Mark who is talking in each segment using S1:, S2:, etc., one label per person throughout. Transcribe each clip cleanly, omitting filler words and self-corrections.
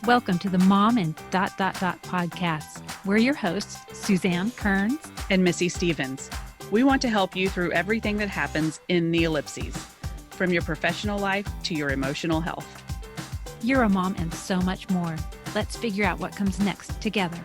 S1: Welcome to the Mom and podcast. We're your hosts, Suzanne Kearns
S2: and Missy Stevens. We want to help you through everything that happens in the ellipses, from your professional life to your emotional health.
S1: You're a mom and so much more. Let's figure out what comes next together.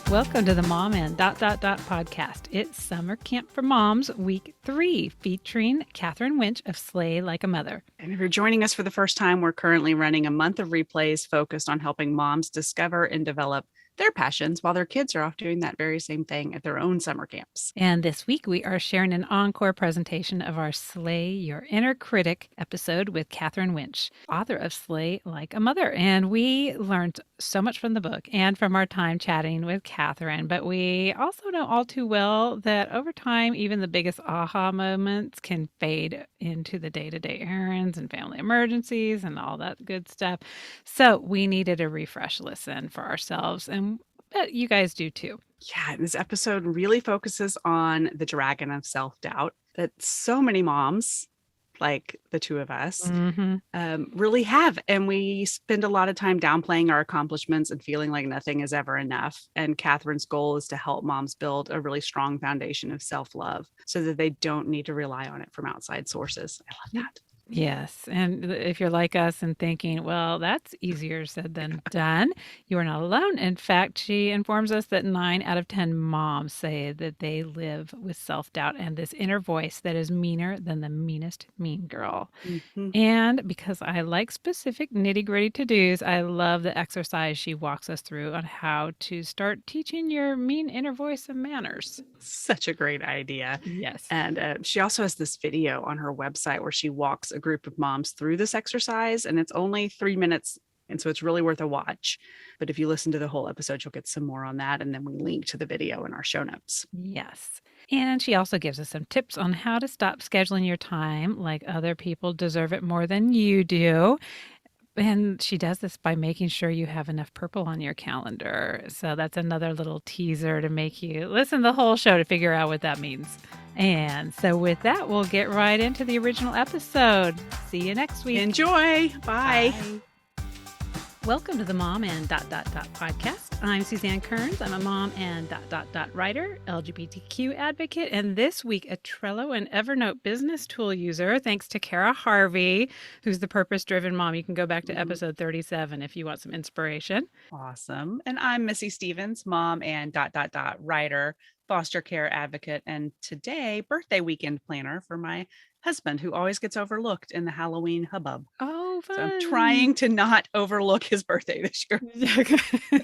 S1: Welcome to the Mom and podcast. It's Summer Camp for Moms, Week 3, featuring Katherine Wintsch of Slay Like a Mother.
S2: And if you're joining us for the first time, we're currently running a month of replays focused on helping moms discover and develop their passions while their kids are off doing that very same thing at their own summer camps.
S1: And this week we are sharing an encore presentation of our Slay Your Inner Critic episode with Katherine Wintsch, author of Slay Like a Mother. And we learned so much from the book and from our time chatting with Katherine, but we also know all too well that over time, even the biggest aha moments can fade into the day-to-day errands and family emergencies and all that good stuff. So we needed a refresh listen for ourselves, and bet you guys do too.
S2: Yeah, this episode really focuses on the dragon of self-doubt that so many moms, like the two of us, really have. And we spend a lot of time downplaying our accomplishments and feeling like nothing is ever enough. And Katherine's goal is to help moms build a really strong foundation of self-love so that they don't need to rely on it from outside sources. I love that.
S1: Yes. And if you're like us and thinking, well, that's easier said than done, you are not alone. In fact, she informs us that 9 out of 10 moms say that they live with self-doubt and this inner voice that is meaner than the meanest mean girl. And because I like specific nitty-gritty to-dos, I love the exercise she walks us through on how to start teaching your mean inner voice some manners.
S2: Such a great idea.
S1: Yes.
S2: And she also has this video on her website where she walks a group of moms through this exercise, and it's only 3 minutes. And so it's really worth a watch. But if you listen to the whole episode, you'll get some more on that. And then we link to the video in our show notes.
S1: Yes. And she also gives us some tips on how to stop scheduling your time like other people deserve it more than you do. And she does this by making sure you have enough purple on your calendar. So that's another little teaser to make you listen to the whole show to figure out what that means. And so with that, we'll get right into the original episode. See you next week.
S2: Enjoy. Bye.
S1: Welcome to the Mom and podcast. I'm Suzanne Kearns. I'm a mom and writer, LGBTQ advocate, and this week a Trello and Evernote business tool user, thanks to Kara Harvey, who's the purpose-driven mom. You can go back to episode 37 if you want some inspiration.
S2: Awesome. And I'm Missy Stevens, mom and writer, foster care advocate, and today birthday weekend planner for my husband, who always gets overlooked in the Halloween hubbub.
S1: Oh, fun.
S2: So I'm trying to not overlook his birthday this year.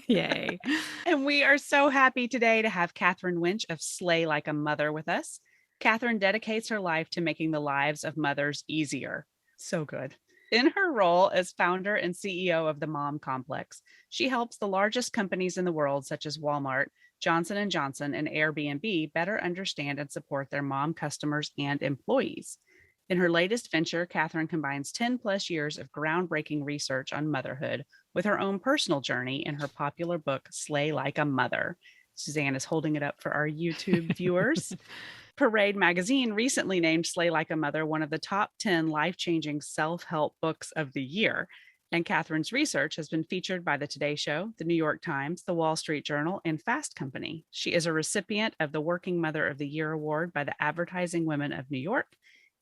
S1: Yay.
S2: And we are so happy today to have Katherine Wintsch of Slay Like a Mother with us. Katherine dedicates her life to making the lives of mothers easier. So good. In her role as founder and CEO of the Mom Complex, she helps the largest companies in the world, such as Walmart, Johnson & Johnson, and Airbnb, better understand and support their mom customers and employees. In her latest venture, Katherine combines 10 plus years of groundbreaking research on motherhood with her own personal journey in her popular book, Slay Like a Mother. Suzanne is holding it up for our YouTube viewers. Parade magazine recently named Slay Like a Mother one of the top 10 life-changing self-help books of the year. And Katherine's research has been featured by the Today Show, the New York Times, the Wall Street Journal, and Fast Company. She is a recipient of the Working Mother of the Year Award by the Advertising Women of New York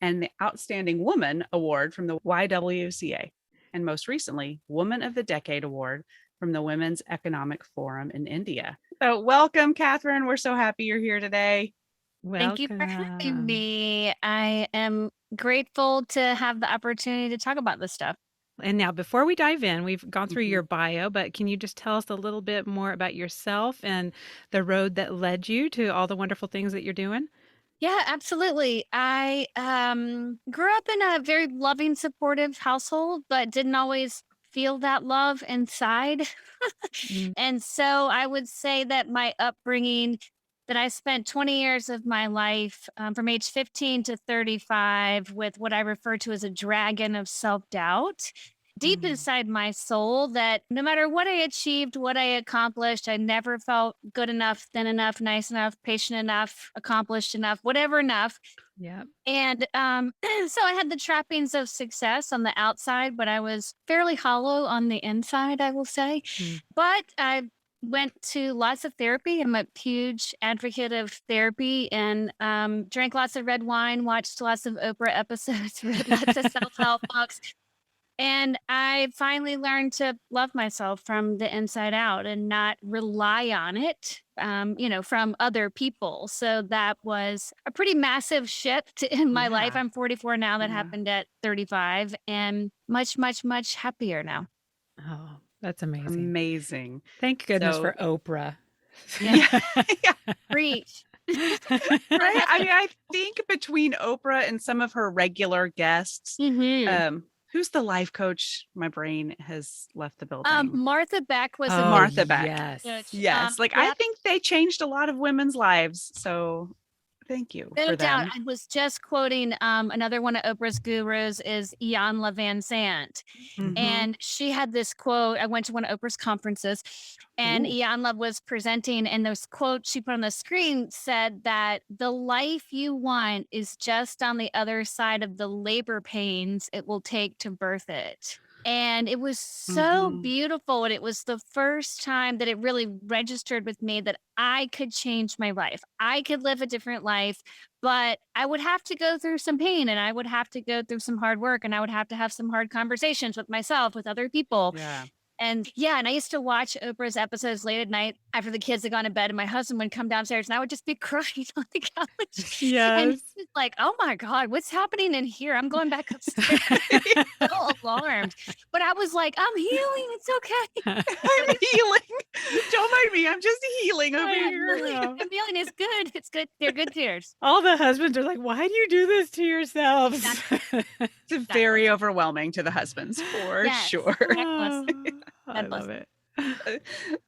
S2: and the Outstanding Woman Award from the YWCA. And most recently, Woman of the Decade Award from the Women's Economic Forum in India. So welcome, Katherine. We're so happy you're here today.
S3: Thank you for having me. I am grateful to have the opportunity to talk about this stuff.
S1: And now, before we dive in, we've gone through your bio, but can you just tell us a little bit more about yourself and the road that led you to all the wonderful things that you're doing?
S3: Yeah, absolutely. I grew up in a very loving, supportive household, but didn't always feel that love inside. And so I would say that my upbringing, that I spent 20 years of my life from age 15 to 35 with what I refer to as a dragon of self-doubt deep inside my soul, that no matter what I achieved, what I accomplished, I never felt good enough, thin enough, nice enough, patient enough, accomplished enough, whatever enough.
S1: Yep.
S3: And so I had the trappings of success on the outside, but I was fairly hollow on the inside, I will say.
S1: Mm.
S3: But I went to lots of therapy. I'm a huge advocate of therapy and drank lots of red wine, watched lots of Oprah episodes, read lots of self help books. And I finally learned to love myself from the inside out and not rely on it, from other people. So that was a pretty massive shift in my life.
S2: Yeah.
S3: I'm 44 now. That
S2: Yeah.
S3: happened at 35 and much, much, much happier now.
S1: Oh, that's amazing.
S2: Amazing.
S1: Thank goodness
S2: So,
S1: for Oprah.
S3: Yeah.
S2: yeah. Yeah.
S3: Preach.
S2: Right. I mean, I think between Oprah and some of her regular guests,
S3: hmm
S2: who's the life coach? My brain has left the building.
S3: Martha Beck was
S1: Oh,
S2: Martha
S3: amazing.
S2: Beck.
S1: yes.
S2: Yes. Like, I
S3: Yep.
S2: think they changed a lot of women's lives. So thank you
S3: No
S2: for
S3: doubt.
S2: them.
S3: I was just quoting another one of Oprah's gurus is Ian Van Sant.
S2: Hmm.
S3: And she had this quote. I went to one of Oprah's conferences and
S2: Ooh.
S3: Iyanla was presenting. And this quote she put on the screen said that the life you want is just on the other side of the labor pains it will take to birth it. And it was so
S2: Hmm.
S3: beautiful. And it was the first time that it really registered with me that I could change my life. I could live a different life, but I would have to go through some pain and I would have to go through some hard work and I would have to have some hard conversations with myself, with other people.
S2: Yeah.
S3: And yeah, and I used to watch Oprah's episodes late at night after the kids had gone to bed, and my husband would come downstairs, and I would just be crying on the couch. And
S1: Yes.
S3: he's like, "Oh my god, what's happening in here? I'm going back upstairs." So alarmed, but I was like, "I'm healing. It's okay.
S2: I'm healing. Don't mind me. I'm just healing over
S1: I
S3: I'm
S2: here.
S3: healing.
S1: know.
S3: I'm healing. It's good. It's good. They're good tears."
S1: All the husbands are like, why do you do this to yourselves?
S2: It's very overwhelming to the husbands for
S3: Yes.
S2: sure.
S3: Reckless.
S1: Oh, I
S3: God bless.
S1: love it.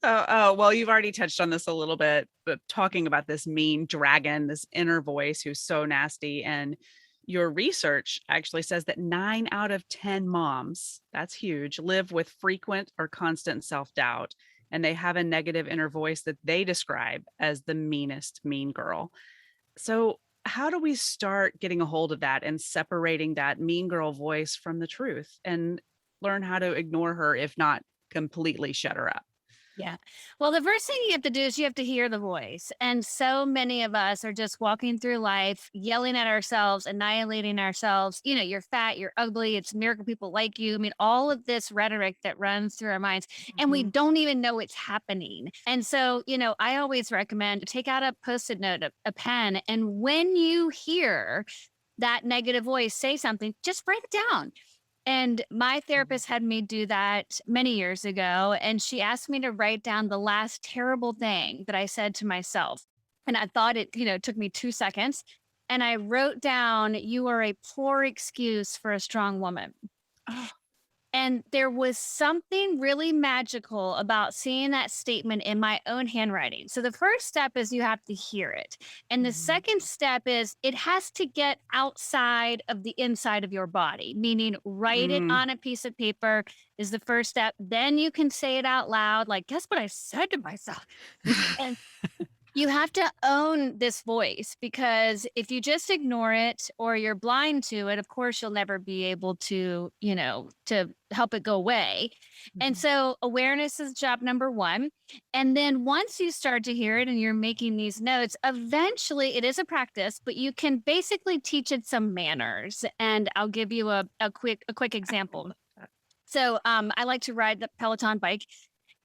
S2: Well, you've already touched on this a little bit, but talking about this mean dragon, this inner voice who's so nasty. And your research actually says that 9 out of 10 moms, that's huge, live with frequent or constant self doubt. And they have a negative inner voice that they describe as the meanest mean girl. So, how do we start getting a hold of that and separating that mean girl voice from the truth and learn how to ignore her, if not completely shut her up?
S3: Yeah. Well, the first thing you have to do is you have to hear the voice. And so many of us are just walking through life, yelling at ourselves, annihilating ourselves. You're fat, you're ugly, it's a miracle people like you. I mean, all of this rhetoric that runs through our minds, and we
S2: Mhm.
S3: don't even know it's happening. And so, I always recommend take out a post it note, a pen. And when you hear that negative voice say something, just write it down. And my
S2: Mhm.
S3: therapist had me do that many years ago. And she asked me to write down the last terrible thing that I said to myself. And I thought it took me 2 seconds. And I wrote down, "You are a poor excuse for a strong woman."
S2: Oh,
S3: And there was something really magical about seeing that statement in my own handwriting. So the first step is you have to hear it. And the
S2: mhm.
S3: second step is it has to get outside of the inside of your body, meaning write it
S2: Mm.
S3: on a piece of paper is the first step. Then you can say it out loud, like, guess what I said to myself? And you have to own this voice because if you just ignore it or you're blind to it, of course, you'll never be able to help it go away. And
S2: Mhm.
S3: so awareness is job number one. And then once you start to hear it and you're making these notes, eventually it is a practice, but you can basically teach it some manners. And I'll give you a quick
S2: I
S3: example.
S2: love that.
S3: So I like to ride the Peloton bike.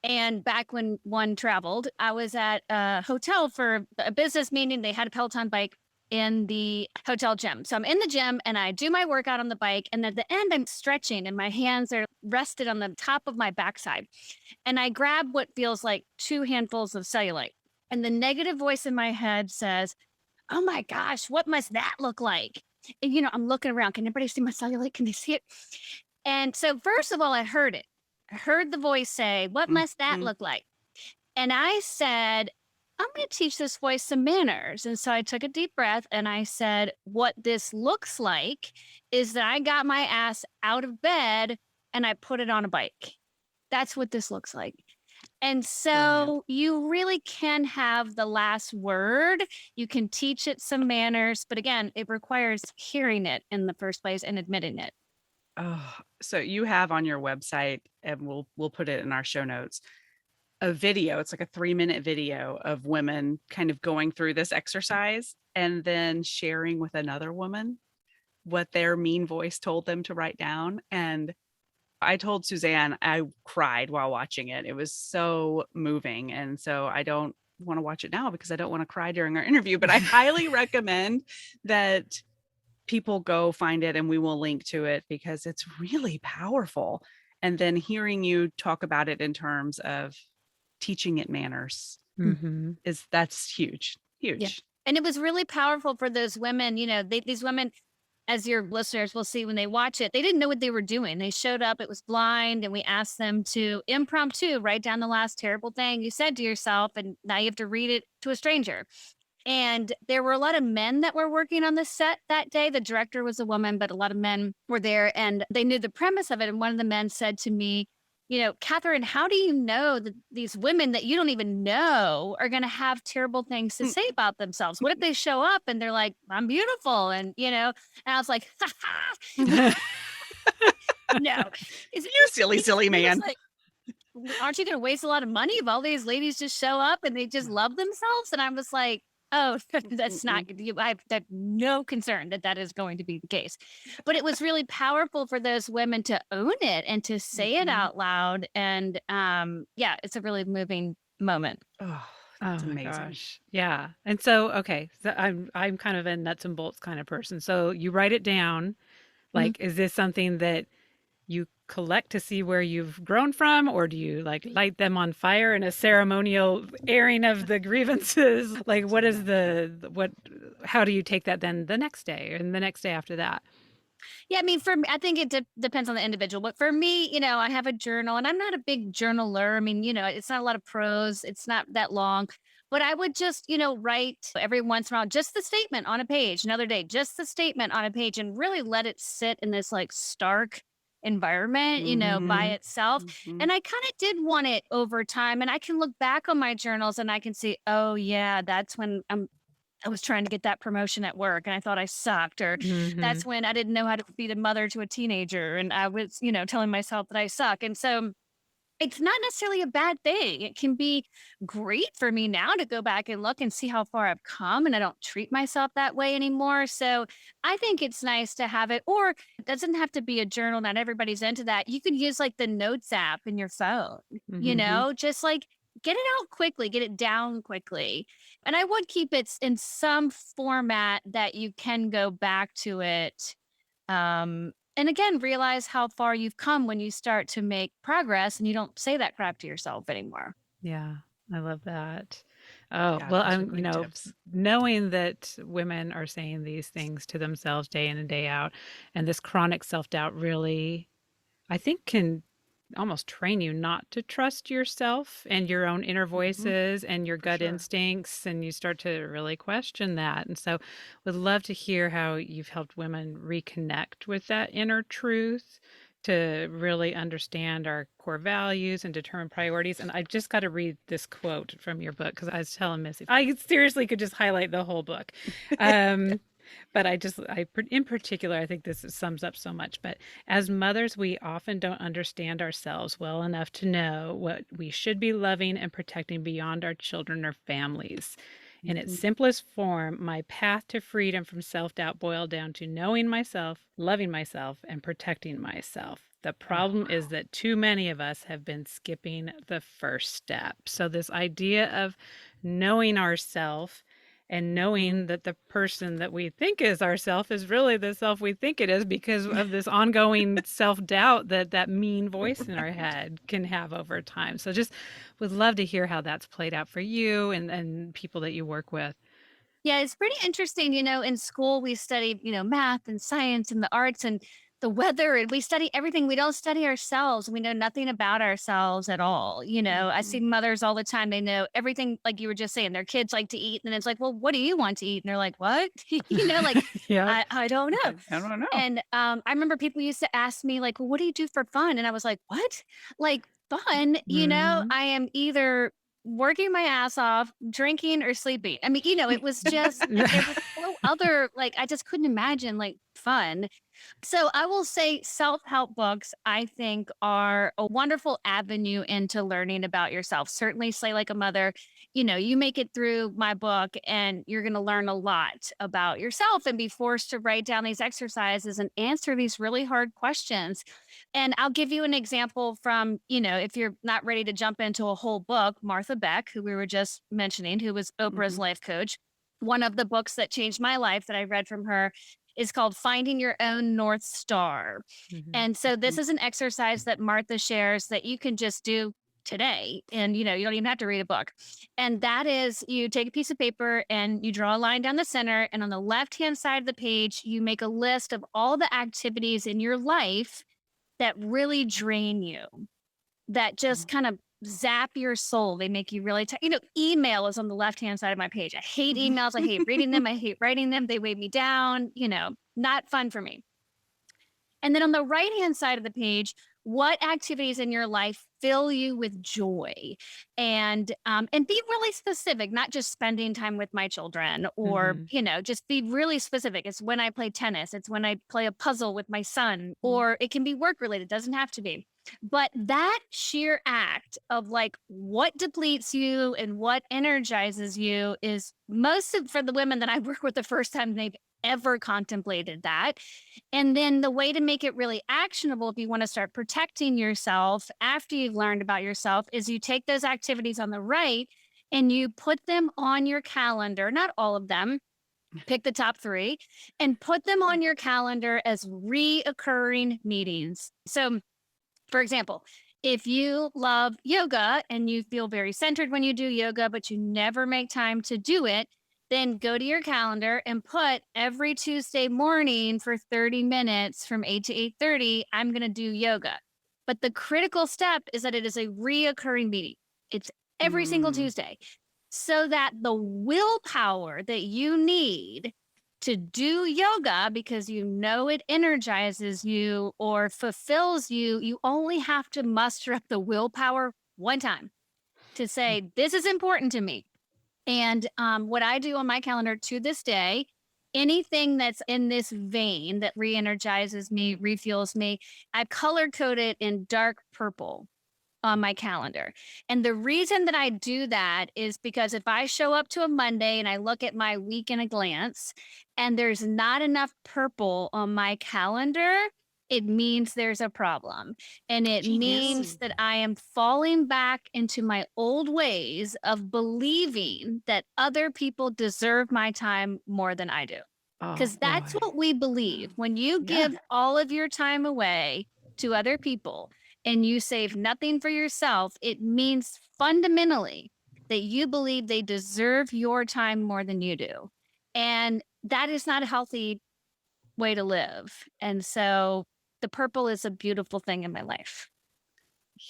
S3: And back when one traveled, I was at a hotel for a business meeting. They had a Peloton bike in the hotel gym. So I'm in the gym and I do my workout on the bike. And at the end, I'm stretching and my hands are rested on the top of my backside. And I grab what feels like two handfuls of cellulite. And the negative voice in my head says, "Oh my gosh, what must that look like?" And, I'm looking around. Can anybody see my cellulite? Can they see it? And so, first of all, I heard it. I heard the voice say, "What must that
S2: Mhm.
S3: look like?" And I said, "I'm going to teach this voice some manners." And so I took a deep breath and I said, "What this looks like is that I got my ass out of bed and I put it on a bike. That's what this looks like." And
S2: Brilliant.
S3: so you really can have the last word. You can teach it some manners, but again, it requires hearing it in the first place and admitting it.
S2: Oh, so you have on your website, and we'll put it in our show notes, a video. It's like a 3-minute video of women kind of going through this exercise and then sharing with another woman what their mean voice told them to write down. And I told Suzanne I cried while watching it. It was so moving. And so I don't want to watch it now because I don't want to cry during our interview, but I highly recommend that people go find it, and we will link to it because it's really powerful. And then hearing you talk about it in terms of teaching it manners
S1: Mm-hmm.
S2: that's huge,
S3: Yeah.
S2: huge.
S3: And it was really powerful for those women, these women, as your listeners will see when they watch it, they didn't know what they were doing. They showed up, it was blind, and we asked them to impromptu write down the last terrible thing you said to yourself. And now you have to read it to a stranger. And there were a lot of men that were working on the set that day. The director was a woman, but a lot of men were there and they knew the premise of it. And one of the men said to me, Katherine, how do you know that these women that you don't even know are going to have terrible things to say about themselves? What if they show up and they're like, I'm beautiful? And I was like, ha ha, no.
S2: You silly, silly
S3: He was
S2: man.
S3: like, aren't you going to waste a lot of money if all these ladies just show up and they just love themselves? And I was like, oh, that's not, I have no concern that that is going to be the case. But it was really powerful for those women to own it and to say it
S2: Mhm.
S3: out loud. And yeah, it's a really moving moment.
S2: Oh,
S1: Oh
S2: that's
S1: my
S2: amazing.
S1: gosh. Yeah. And so, okay, so I'm kind of a nuts and bolts kind of person. So you write it down.
S3: Mhm.
S1: Like, is this something that you collect to see where you've grown from, or do you like light them on fire in a ceremonial airing of the grievances? Like, what is what? How do you take that then the next day and the next day after that?
S3: Yeah, I mean, for me, I think it depends on the individual. But for me, I have a journal and I'm not a big journaler. I mean, it's not a lot of prose, it's not that long. But I would just, write every once in a while just the statement on a page, another day, just the statement on a page, and really let it sit in this like stark environment, by
S2: Mhm.
S3: itself.
S2: Mhm.
S3: And I kind of did want it over time. And I can look back on my journals and I can see, oh, yeah, that's when I was trying to get that promotion at work and I thought I sucked, or
S1: Mm-hmm.
S3: that's when I didn't know how to be a mother to a teenager and I was, telling myself that I suck. And so it's not necessarily a bad thing. It can be great for me now to go back and look and see how far I've come and I don't treat myself that way anymore. So I think it's nice to have it, or it doesn't have to be a journal. Not everybody's into that. You can use like the notes app in your phone,
S2: Mhm.
S3: just like get it out quickly, get it down quickly. And I would keep it in some format that you can go back to it. And again, realize how far you've come when you start to make progress and you don't say that crap to yourself anymore.
S1: Yeah, I love that. Oh,
S2: Yeah,
S1: well,
S2: those are great tips.
S1: knowing that women are saying these things to themselves day in and day out, and this chronic self-doubt really, I think, can almost train you not to trust yourself and your own inner
S2: Mhm.
S1: voices and your
S2: For
S1: gut
S2: sure.
S1: instincts, and you start to really question that. And so, would love to hear how you've helped women reconnect with that inner truth to really understand our core values and determine priorities. And I just got to read this quote from your book because I was telling Missy, I seriously could just highlight the whole book. Um, but in particular, I think this sums up so much. But as mothers, we often don't understand ourselves well enough to know what we should be loving and protecting beyond our children or families. In its
S2: Mhm.
S1: simplest form, my path to freedom from self doubt boiled down to knowing myself, loving myself, and protecting myself. The
S2: Oh,
S1: problem is that too many of us have been skipping the first step. So, this idea of knowing ourself and
S2: mhm.
S1: knowing that the person that we think is ourself is really the self we think it is because of this ongoing self-doubt that that mean voice in our head can have over time. So just would love to hear how that's played out for you and people that you work with.
S3: Yeah, it's pretty interesting. In school we studied, math and science and the arts and the weather, and we study everything. We don't study ourselves. We know nothing about ourselves at all. I see
S2: Mhm.
S3: mothers all the time. They know everything, like you were just saying, their kids like to eat. And it's like, well, what do you want to eat? And they're like, what? Like,
S1: Yeah.
S3: I don't know.
S2: I don't know.
S3: And I remember people used to ask me, like, well, what do you do for fun? And I was like, what? Like, fun.
S1: Mhm.
S3: I am either working my ass off, drinking or sleeping. I mean, it was just like there was no other, like, I just couldn't imagine like fun. So I will say self-help books, I think, are a wonderful avenue into learning about yourself. Certainly Slay Like a Mother, you make it through my book and you're going to learn a lot about yourself and be forced to write down these exercises and answer these really hard questions. And I'll give you an example from, if you're not ready to jump into a whole book, Martha Beck, who we were just mentioning, who was Oprah's
S2: Mhm.
S3: life coach. One of the books that changed my life that I read from her is called Finding Your Own North Star.
S1: Mhm.
S3: And so this
S2: Mhm.
S3: is an exercise that Martha shares that you can just do today. And, you don't even have to read a book. And that is you take a piece of paper and you draw a line down the center. And on the left hand side of the page, you make a list of all the activities in your life that really drain you, that just
S2: Oh.
S3: kind of zap your soul. They make you really email is on the left-hand side of my page. I hate emails. I hate reading them. I hate writing them. They weigh me down, not fun for me. And then on the right-hand side of the page, what activities in your life fill you with joy? And be really specific, not just spending time with my children or,
S1: Mhm.
S3: just be really specific. It's when I play tennis, it's when I play a puzzle with my son,
S2: Mm.
S3: or it can be work related, doesn't have to be. But that sheer act of like what depletes you and what energizes you is for the women that I work with the first time they've ever contemplated that. And then the way to make it really actionable, if you want to start protecting yourself after you've learned about yourself, is you take those activities on the right and you put them on your calendar, not all of them, pick the top three, and put them on your calendar as reoccurring meetings. So, for example, if you love yoga and you feel very centered when you do yoga, but you never make time to do it, then go to your calendar and put every Tuesday morning for 30 minutes from 8 to 8:30, I'm going to do yoga. But the critical step is that it is a reoccurring meeting. It's every single
S2: Mm.
S3: Tuesday. So that the willpower that you need to do yoga because it energizes you or fulfills you, you only have to muster up the willpower one time to say, this is important to me. And what I do on my calendar to this day, anything that's in this vein that re energizes me, refuels me, I color code it in dark purple on my calendar. And the reason that I do that is because if I show up to a Monday and I look at my week in a glance and there's not enough purple on my calendar, it means there's a problem. And it
S2: Genius.
S3: means that I am falling back into my old ways of believing that other people deserve my time more than I do.
S1: Oh,
S3: Because that's
S1: boy.
S3: what we believe. When you
S2: Yeah.
S3: give all of your time away to other people, and you save nothing for yourself, it means fundamentally that you believe they deserve your time more than you do. And that is not a healthy way to live. And so the purple is a beautiful thing in my life.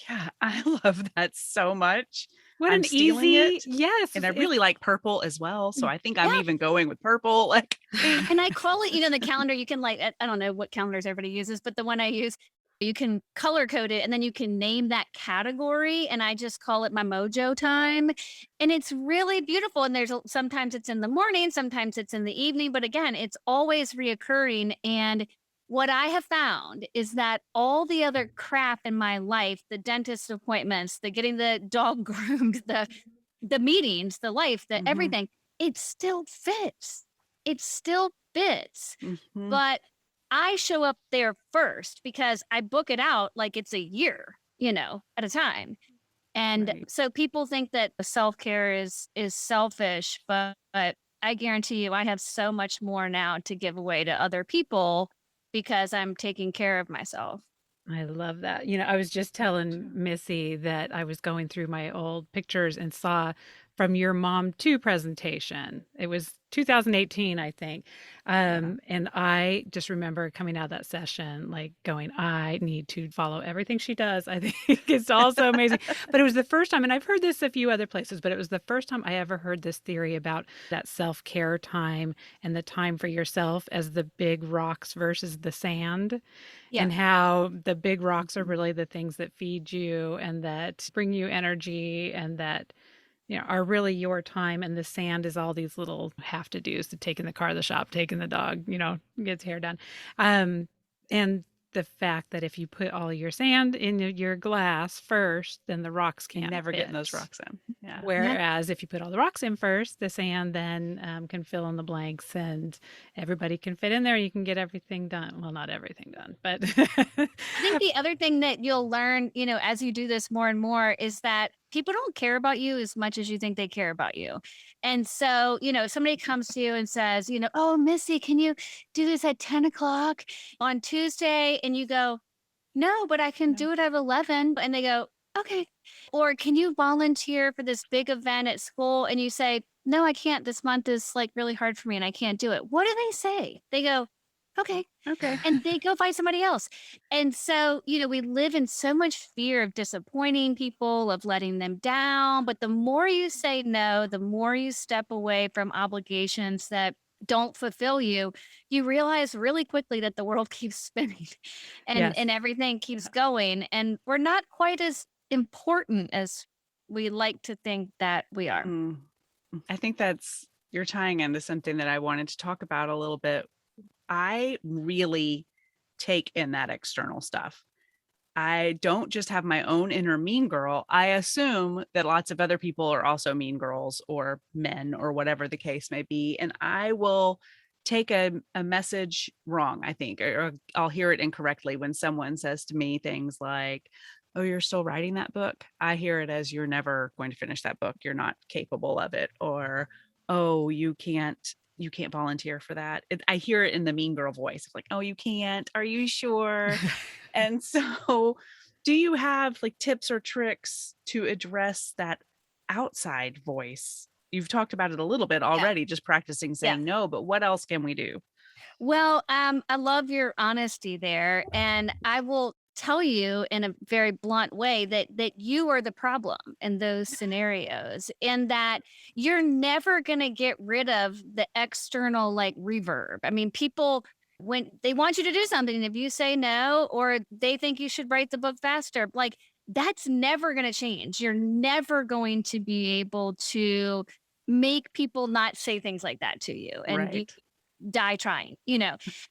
S2: Yeah, I love that so much.
S1: What
S2: I'm
S1: an
S2: stealing
S1: easy
S2: it,
S1: yes,
S2: and I
S1: it's
S2: really like purple as well, so
S3: Mm,
S2: I think I'm
S3: yeah.
S2: even going with purple, like
S3: And I call it, the calendar, you can like, I don't know what calendars everybody uses, but the one I use, you can color code it and then you can name that category. And I just call it my mojo time. And it's really beautiful. And sometimes it's in the morning, sometimes it's in the evening, but again, it's always reoccurring. And what I have found is that all the other crap in my life, the dentist appointments, the getting the dog groomed, the meetings, the life, the
S2: Mhm,
S3: everything, it still fits. It still fits.
S2: mhm,
S3: But I show up there first because I book it out like it's a year, at a time. And
S2: right.
S3: so people think that the self-care is selfish, but I guarantee you I have so much more now to give away to other people because I'm taking care of myself.
S1: I love that. I was just telling Missy that I was going through my old pictures and saw from your Mom Too presentation. It was 2018, I think.
S2: Yeah.
S1: And I just remember coming out of that session, like going, I need to follow everything she does. I think it's all so amazing. But it was the first time, and I've heard this a few other places, but it was the first time I ever heard this theory about that self care time and the time for yourself as the big rocks versus the sand,
S3: Yeah.
S1: and how the big rocks are
S2: Mhm.
S1: really the things that feed you and that bring you energy and that are really your time, and the sand is all these little have to do's to taking the car to the shop, taking the dog, gets hair done. And the fact that if you put all your sand in your glass first, then the rocks
S2: You're
S1: can't
S2: never getting those
S1: fit.
S2: rocks in. Yeah.
S3: Yeah.
S1: Whereas if you put all the rocks in first, the sand then can fill in the blanks and everybody can fit in there. You can get everything done. Well, not everything done, but
S3: I think the other thing that you'll learn, as you do this more and more is that people don't care about you as much as you think they care about you. And so, if somebody comes to you and says, oh, Missy, can you do this at 10 o'clock on Tuesday? And you go, no, but I can
S2: No.
S3: do it at 11. And they go, okay. Or can you volunteer for this big event at school? And you say, no, I can't. This month is like really hard for me and I can't do it. What do they say? They go, okay.
S2: Okay.
S3: And they go find somebody else. And so, we live in so much fear of disappointing people, of letting them down. But the more you say no, the more you step away from obligations that don't fulfill you, you realize really quickly that the world keeps spinning and
S1: yes.
S3: everything keeps going. And we're not quite as important as we like to think that we are.
S2: Mm. I think you're tying into something that I wanted to talk about a little bit. I really take in that external stuff. I don't just have my own inner mean girl. I assume that lots of other people are also mean girls or men or whatever the case may be. And I will take a message wrong, I think, or I'll hear it incorrectly when someone says to me things like, oh, you're still writing that book. I hear it as you're never going to finish that book. You're not capable of it. Or, oh, you can't volunteer for that. I hear it in the mean girl voice, like, oh, you can't. Are you sure? And so, do you have like tips or tricks to address that outside voice? You've talked about it a little bit
S3: Yeah.
S2: already, just practicing
S3: Yeah.
S2: saying no, but what else can we do?
S3: Well, I love your honesty there, and I will tell you in a very blunt way that you are the problem in those scenarios, and that you're never going to get rid of the external like reverb. I mean, people when they want you to do something, if you say no or they think you should write the book faster, like that's never going to change. You're never going to be able to make people not say things like that to you. And you
S2: Right.
S3: die trying,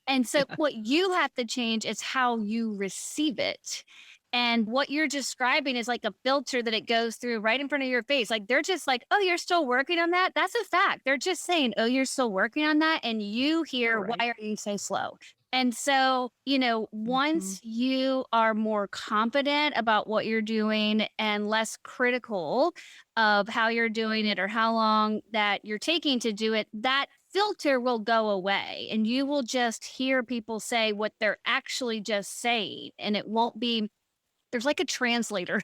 S3: And so
S2: Yeah.
S3: what you have to change is how you receive it. And what you're describing is like a filter that it goes through right in front of your face. Like they're just like, oh, you're still working on that. That's a fact. They're just saying, oh, you're still working on that. And you
S2: You're
S3: hear,
S2: right.
S3: why are you so slow? And so,
S2: Mhm.
S3: once you are more confident about what you're doing and less critical of how you're doing it or how long that you're taking to do it, that filter will go away and you will just hear people say what they're actually just saying. And it won't be, there's like a translator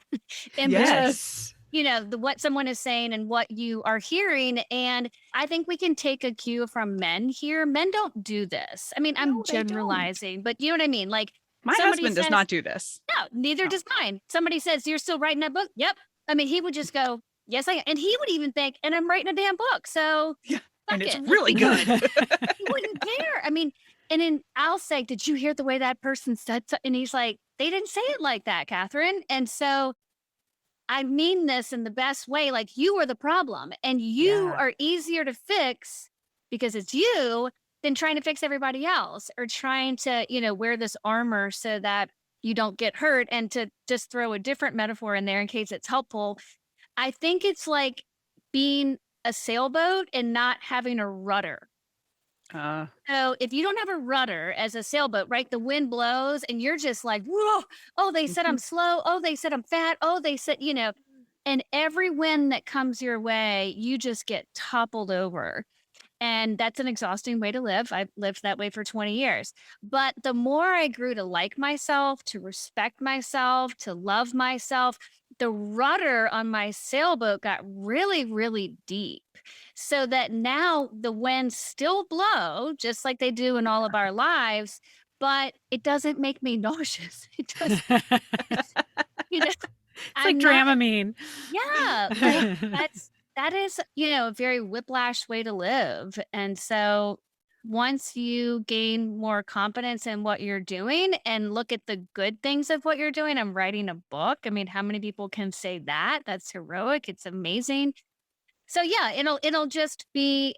S3: in between,
S2: Yes.
S1: Yes.
S3: the what someone is saying and what you are hearing. And I think we can take a cue from men here. Men don't do this. I mean, I'm
S2: No, they don't.
S3: generalizing, but you know what I mean? Like
S2: My
S3: somebody
S2: husband does
S3: says,
S2: not do this.
S3: no, neither
S2: No.
S3: does mine. Somebody says, you're still writing that book? Yep. I mean, he would just go, yes, I am. And he would even think, and I'm writing a damn book. So
S2: Yeah. And
S3: fuck
S2: it's
S3: it. Like
S2: really good.
S3: he wouldn't care. I mean, and then I'll say, did you hear the way that person said so? And he's like, they didn't say it like that, Catherine. And so I mean this in the best way. Like you are the problem and you
S2: Yeah.
S3: are easier to fix because it's you than trying to fix everybody else or trying to, wear this armor so that you don't get hurt. And to just throw a different metaphor in there in case it's helpful, I think it's like being a sailboat and not having a rudder.
S2: Uh,
S3: So if you don't have a rudder as a sailboat, right? The wind blows and you're just like, whoa, oh, they said I'm
S2: mhm.
S3: slow. Oh, they said I'm fat. Oh, they said, and every wind that comes your way, you just get toppled over. And that's an exhausting way to live. I've lived that way for 20 years. But the more I grew to like myself, to respect myself, to love myself, the rudder on my sailboat got really, really deep, so that now the winds still blow just like they do in all of our lives, but it doesn't make me nauseous. It does, it's, you know,
S1: It's like
S3: I'm not,
S1: Dramamine.
S3: yeah, like that is, a very whiplash way to live. And so once you gain more confidence in what you're doing and look at the good things of what you're doing, I'm writing a book. I mean, how many people can say that? That's heroic. It's amazing. So yeah, it'll just be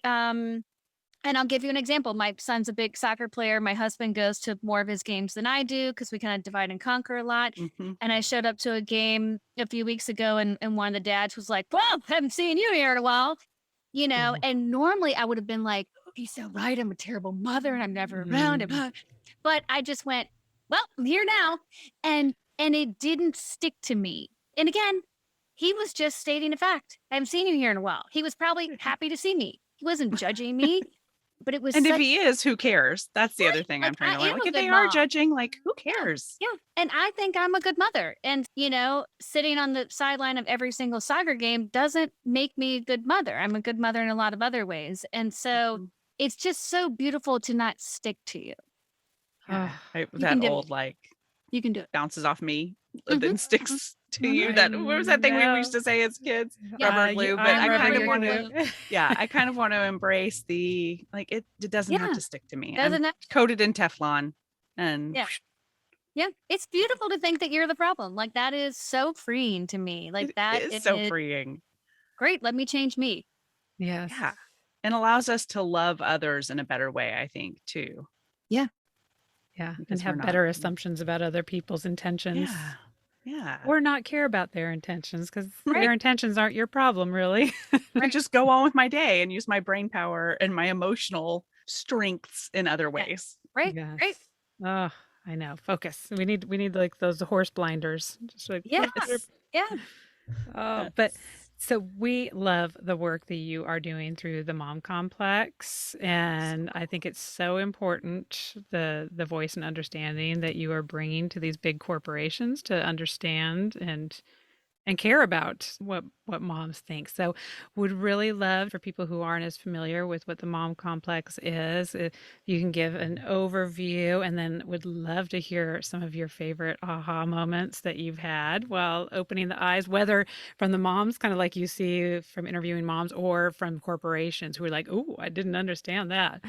S3: and I'll give you an example. My son's a big soccer player. My husband goes to more of his games than I do because we kind of divide and conquer a lot.
S2: Mhm.
S3: And I showed up to a game a few weeks ago, and one of the dads was like, "Well, haven't seen you here in a while,"
S1: Ooh.
S3: And normally I would have been like, "He's so right. I'm a terrible mother, and I'm never around him."
S1: Mm.
S3: But I just went, "Well, I'm here now," and it didn't stick to me. And again, he was just stating a fact. I haven't seen you here in a while. He was probably happy to see me. He wasn't judging me, but it was
S2: And if
S3: such
S2: he is, who cares? That's the other
S3: right.
S2: thing I'm
S3: Like,
S2: trying
S3: I
S2: to learn.
S3: am
S2: Like,
S3: a
S2: if they
S3: good
S2: are
S3: mom.
S2: judging, like, who
S3: Yeah.
S2: cares?
S3: Yeah. And I think I'm a good mother. And, sitting on the sideline of every single soccer game doesn't make me a good mother. I'm a good mother in a lot of other ways. And so
S2: Mhm.
S3: it's just so beautiful to not stick to you.
S1: Oh,
S2: Yeah,
S3: You can
S2: that
S3: do it.
S2: old, like,
S3: You can do it.
S2: bounces off me,
S3: Hmm.
S2: then sticks to you.
S1: I
S2: That what was that thing we used
S1: know.
S2: to say as kids?
S3: Yeah.
S2: Rubber
S1: You
S2: glue, but
S3: I'm
S2: I
S1: I'm
S3: rubber,
S1: rubber
S2: kind of
S3: you're
S2: wanna
S3: glue.
S1: glue.
S2: yeah, I kind of want to embrace the like, it doesn't have
S3: Yeah.
S2: to stick to me. I'm
S3: Doesn't that?
S2: coated in Teflon and
S3: Yeah. Yeah. It's beautiful to think that you're the problem. Like that is so freeing to me. Like
S2: it
S3: that
S2: is so
S3: is
S2: freeing.
S3: great. Let me change me.
S1: Yes.
S2: Yeah, and allows us to love others in a better way, I think, too,
S3: Yeah.
S1: Yeah, and
S2: because we're
S1: have
S2: not
S1: better assumptions about other people's
S2: yeah,
S1: intentions
S2: yeah.
S1: or not care about their intentions because
S3: Right.
S1: their intentions aren't your problem, really.
S2: And
S3: Right.
S2: just go on with my day and use my brain power and my emotional strengths in other
S3: Yeah.
S2: ways.
S3: Right.
S1: Yes.
S3: Right.
S1: Oh, I know. Focus. We need like those horse blinders. Just like flip, flip.
S3: Yes. Yeah.
S1: But
S2: Yes.
S1: so we love the work that you are doing through the mom complex,
S2: So
S1: and I
S2: cool.
S1: think it's so important the voice and understanding that you are bringing to these big corporations to understand and care about what moms think. So would really love for people who aren't as familiar with what the mom complex is, if you can give an overview, and then would love to hear some of your favorite aha moments that you've had while opening the eyes, whether from the moms, kind of like you see from interviewing moms, or from corporations who are like, oh, I didn't understand that.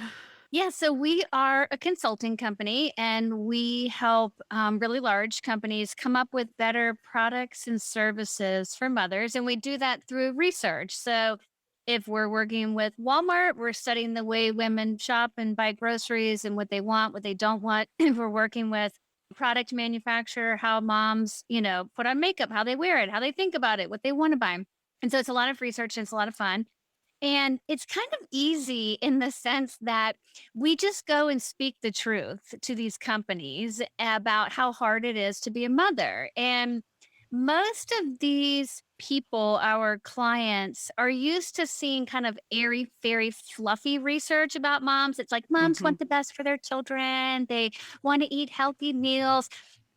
S3: Yeah, so we are a consulting company and we help really large companies come up with better products and services for mothers. And we do that through research. So if we're working with Walmart, we're studying the way women shop and buy groceries and what they want, what they don't want. If we're working with product manufacturer, how moms, put on makeup, how they wear it, how they think about it, what they want to buy. And so it's a lot of research and it's a lot of fun. And it's kind of easy in the sense that we just go and speak the truth to these companies about how hard it is to be a mother. And most of these people, our clients, are used to seeing kind of airy, fairy, fluffy research about moms. It's like moms
S2: Mhm.
S3: want the best for their children, they want to eat healthy meals.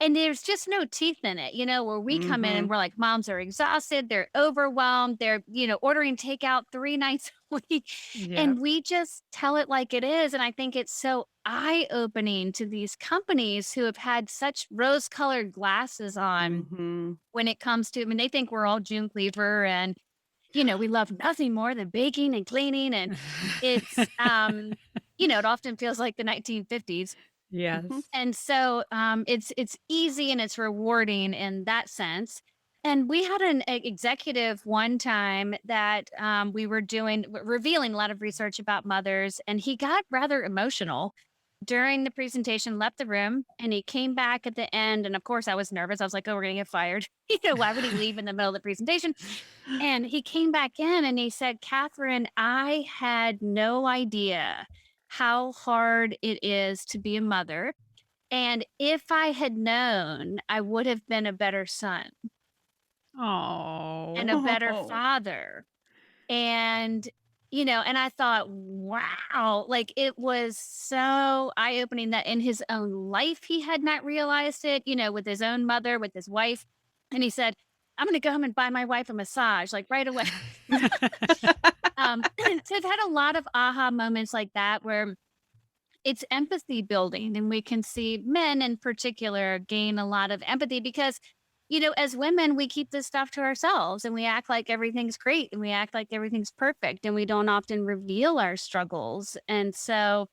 S3: And there's just no teeth in it, where we come in and
S2: Mhm.
S3: we're like, moms are exhausted, they're overwhelmed, they're, ordering takeout 3 nights a week.
S1: Yep.
S3: And we just tell it like it is. And I think it's so eye opening to these companies who have had such rose colored glasses on
S2: Mhm.
S3: when it comes to, I mean, they think we're all June Cleaver and, we love nothing more than baking and cleaning. And it's, it often feels like the 1950s.
S2: Mhm.
S1: Yes.
S3: And so, it's easy and it's rewarding in that sense. And we had an executive one time that we were revealing a lot of research about mothers, and he got rather emotional during the presentation. Left the room, and he came back at the end. And of course, I was nervous. I was like, "Oh, we're gonna get fired." Why would he leave in the middle of the presentation? And he came back in and he said, "Catherine, I had no idea how hard it is to be a mother. And if I had known, I would have been a better son and
S1: Oh.
S3: a better
S2: Oh.
S3: father." And, and I thought, wow, like it was so eye opening that in his own life, he had not realized it, with his own mother, with his wife. And he said, I'm going to go home and buy my wife a massage like right away. So I've had a lot of aha moments like that where it's empathy building, and we can see men in particular gain a lot of empathy because, as women, we keep this stuff to ourselves and we act like everything's great and we act like everything's perfect and we don't often reveal our struggles. And so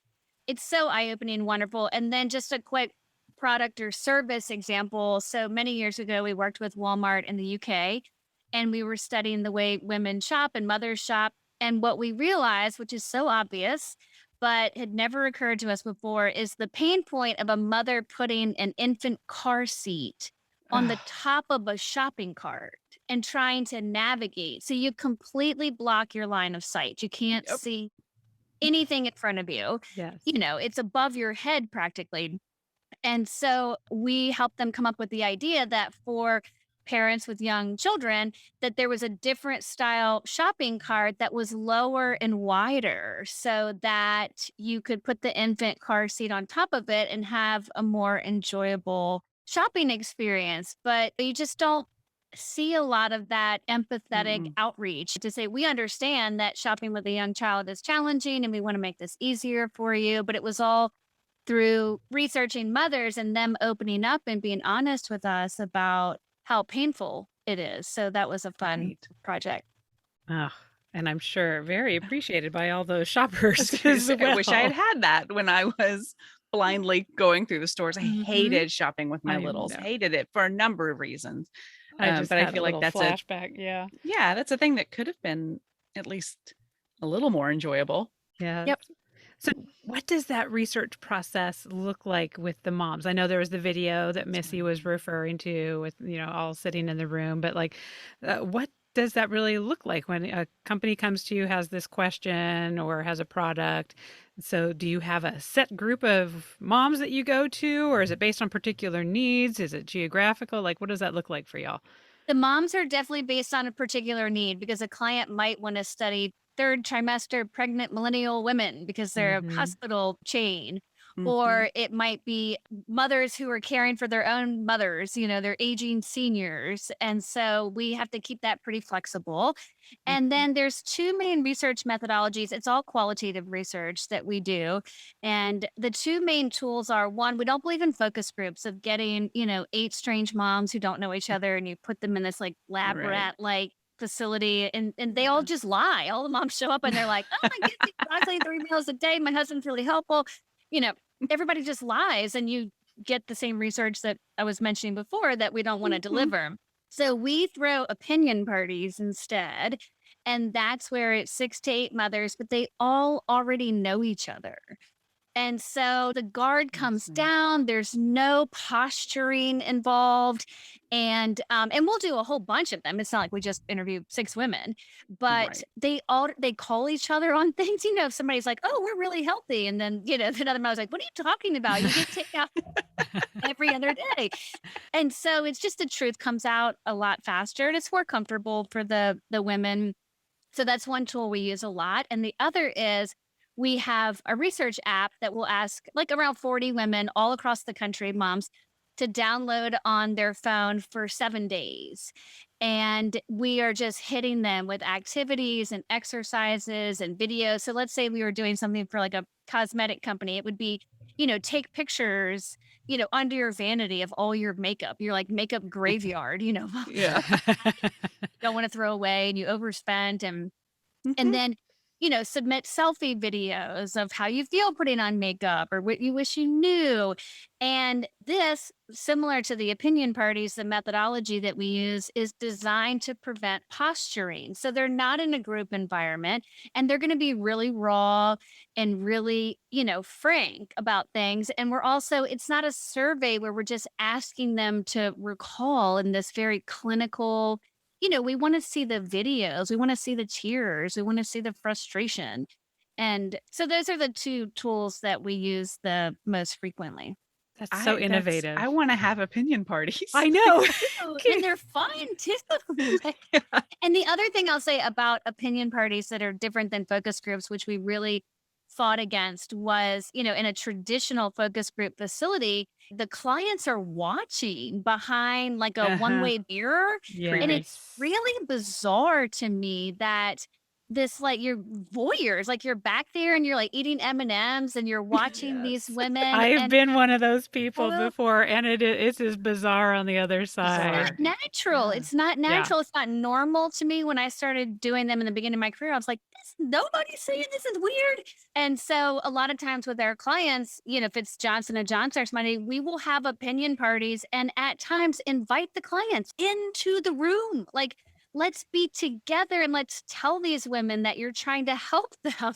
S3: it's so eye-opening and wonderful. And then just a quick product or service example. So many years ago, we worked with Walmart in the UK and we were studying the way women shop and mothers shop. And what we realized, which is so obvious, but had never occurred to us before, is the pain point of a mother putting an infant car seat on the
S2: Oh,
S3: top of a shopping cart and trying to navigate. So you completely block your line of sight. You can't
S2: yep.
S3: see anything in front of you.
S1: Yes.
S3: It's above your head practically. And so we helped them come up with the idea that for parents with young children that there was a different style shopping cart that was lower and wider so that you could put the infant car seat on top of it and have a more enjoyable shopping experience. But you just don't see a lot of that empathetic
S2: Mm-mm.
S3: outreach to say we understand that shopping with a young child is challenging and we want to make this easier for you, but it was all through researching mothers and them opening up and being honest with us about how painful it is. So that was a fun
S2: Right.
S3: project.
S1: Oh, and I'm sure very appreciated by all those
S2: I was
S1: shoppers
S2: gonna
S1: as
S2: say, I wish I had
S1: well.
S2: had that when I was blindly going through the stores. I
S1: Mhm.
S2: hated shopping with my
S1: I
S2: littles,
S1: know.
S2: hated it for a number of reasons.
S1: I just
S2: But I
S1: had a
S2: feel like
S1: little
S2: that's a,
S1: flashback. Yeah.
S2: yeah, that's a thing that could have been at least a little more enjoyable.
S1: Yes.
S3: Yep.
S1: So, what does that research process look like with the moms? I know there was the video that Missy was referring to with, all sitting in the room, but like, what does that really look like when a company comes to you, has this question or has a product? So, do you have a set group of moms that you go to, or is it based on particular needs? Is it geographical? Like, what does that look like for y'all?
S3: The moms are definitely based on a particular need because a client might want to study third trimester pregnant millennial women because they're a
S1: Hmm.
S3: hospital chain.
S2: Mhm.
S3: Or it might be mothers who are caring for their own mothers, they're aging seniors. And so we have to keep that pretty flexible. And
S2: Mhm.
S3: then there's two main research methodologies. It's all qualitative research that we do. And the two main tools are one, we don't believe in focus groups of getting, eight strange moms who don't know each other and you put them in this like lab
S2: Right.
S3: rat like facility and they all
S2: Yeah.
S3: just lie. All the moms show up and they're like, oh, I get broccoli 3 meals a day. My husband's really helpful. You know, everybody just lies and you get the same research that I was mentioning before that we don't want to
S2: Mhm.
S3: deliver. So we throw opinion parties instead. And that's where it's 6 to 8 mothers, but they all already know each other. And so the guard
S2: That's
S3: comes
S2: nice.
S3: down, there's no posturing involved, and we'll do a whole bunch of them. It's not like we just interview 6 women, but
S2: Right.
S3: they call each other on things, if somebody's like, "Oh, we're really healthy," and then, another mom's like, "What are you talking about? You get takeout every other day." And so it's just the truth comes out a lot faster and it's more comfortable for the women. So that's one tool we use a lot. And the other is we have a research app that will ask like around 40 women all across the country, moms, to download on their phone for 7 days. And we are just hitting them with activities and exercises and videos. So let's say we were doing something for like a cosmetic company, it would be, take pictures, under your vanity of all your makeup, your like makeup graveyard,
S2: Yeah.
S3: don't want to throw away and you overspent and
S2: Mhm.
S3: then, submit selfie videos of how you feel putting on makeup or what you wish you knew. And this, similar to the opinion parties, the methodology that we use is designed to prevent posturing. So they're not in a group environment and they're going to be really raw and really, frank about things. And we're also, it's not a survey where we're just asking them to recall in this very clinical, we want to see the videos, we want to see the tears, we want to see the frustration. And so those are the two tools that we use the most frequently.
S1: That's so
S2: I
S1: innovative.
S2: wanna have opinion parties.
S1: I know.
S3: Oh, and they're fun too. Like,
S2: Yeah.
S3: and the other thing I'll say about opinion parties that are different than focus groups, which we really fought against was, in a traditional focus group facility, the clients are watching behind like a
S2: Uh-huh.
S3: one-way mirror. And
S2: Creepy.
S3: it's
S1: Yes.
S3: really bizarre to me that this like you're voyeurs, like you're back there and you're like eating M&Ms and you're watching these
S1: Yes.
S3: women
S1: I've
S3: and
S1: been one of those people
S3: oh,
S1: before, and it's as bizarre on the other
S2: Bizarre.
S1: side.
S3: natural.
S2: Yeah.
S3: It's not
S1: Yeah.
S3: natural. It's not normal to me. When I started doing them in the beginning of my career, I was like, nobody's saying this is weird. And so a lot of times with our clients, if it's Johnson and Johnson or somebody, we will have opinion parties and at times invite the clients into the room. Like, let's be together and let's tell these women that you're trying to help them.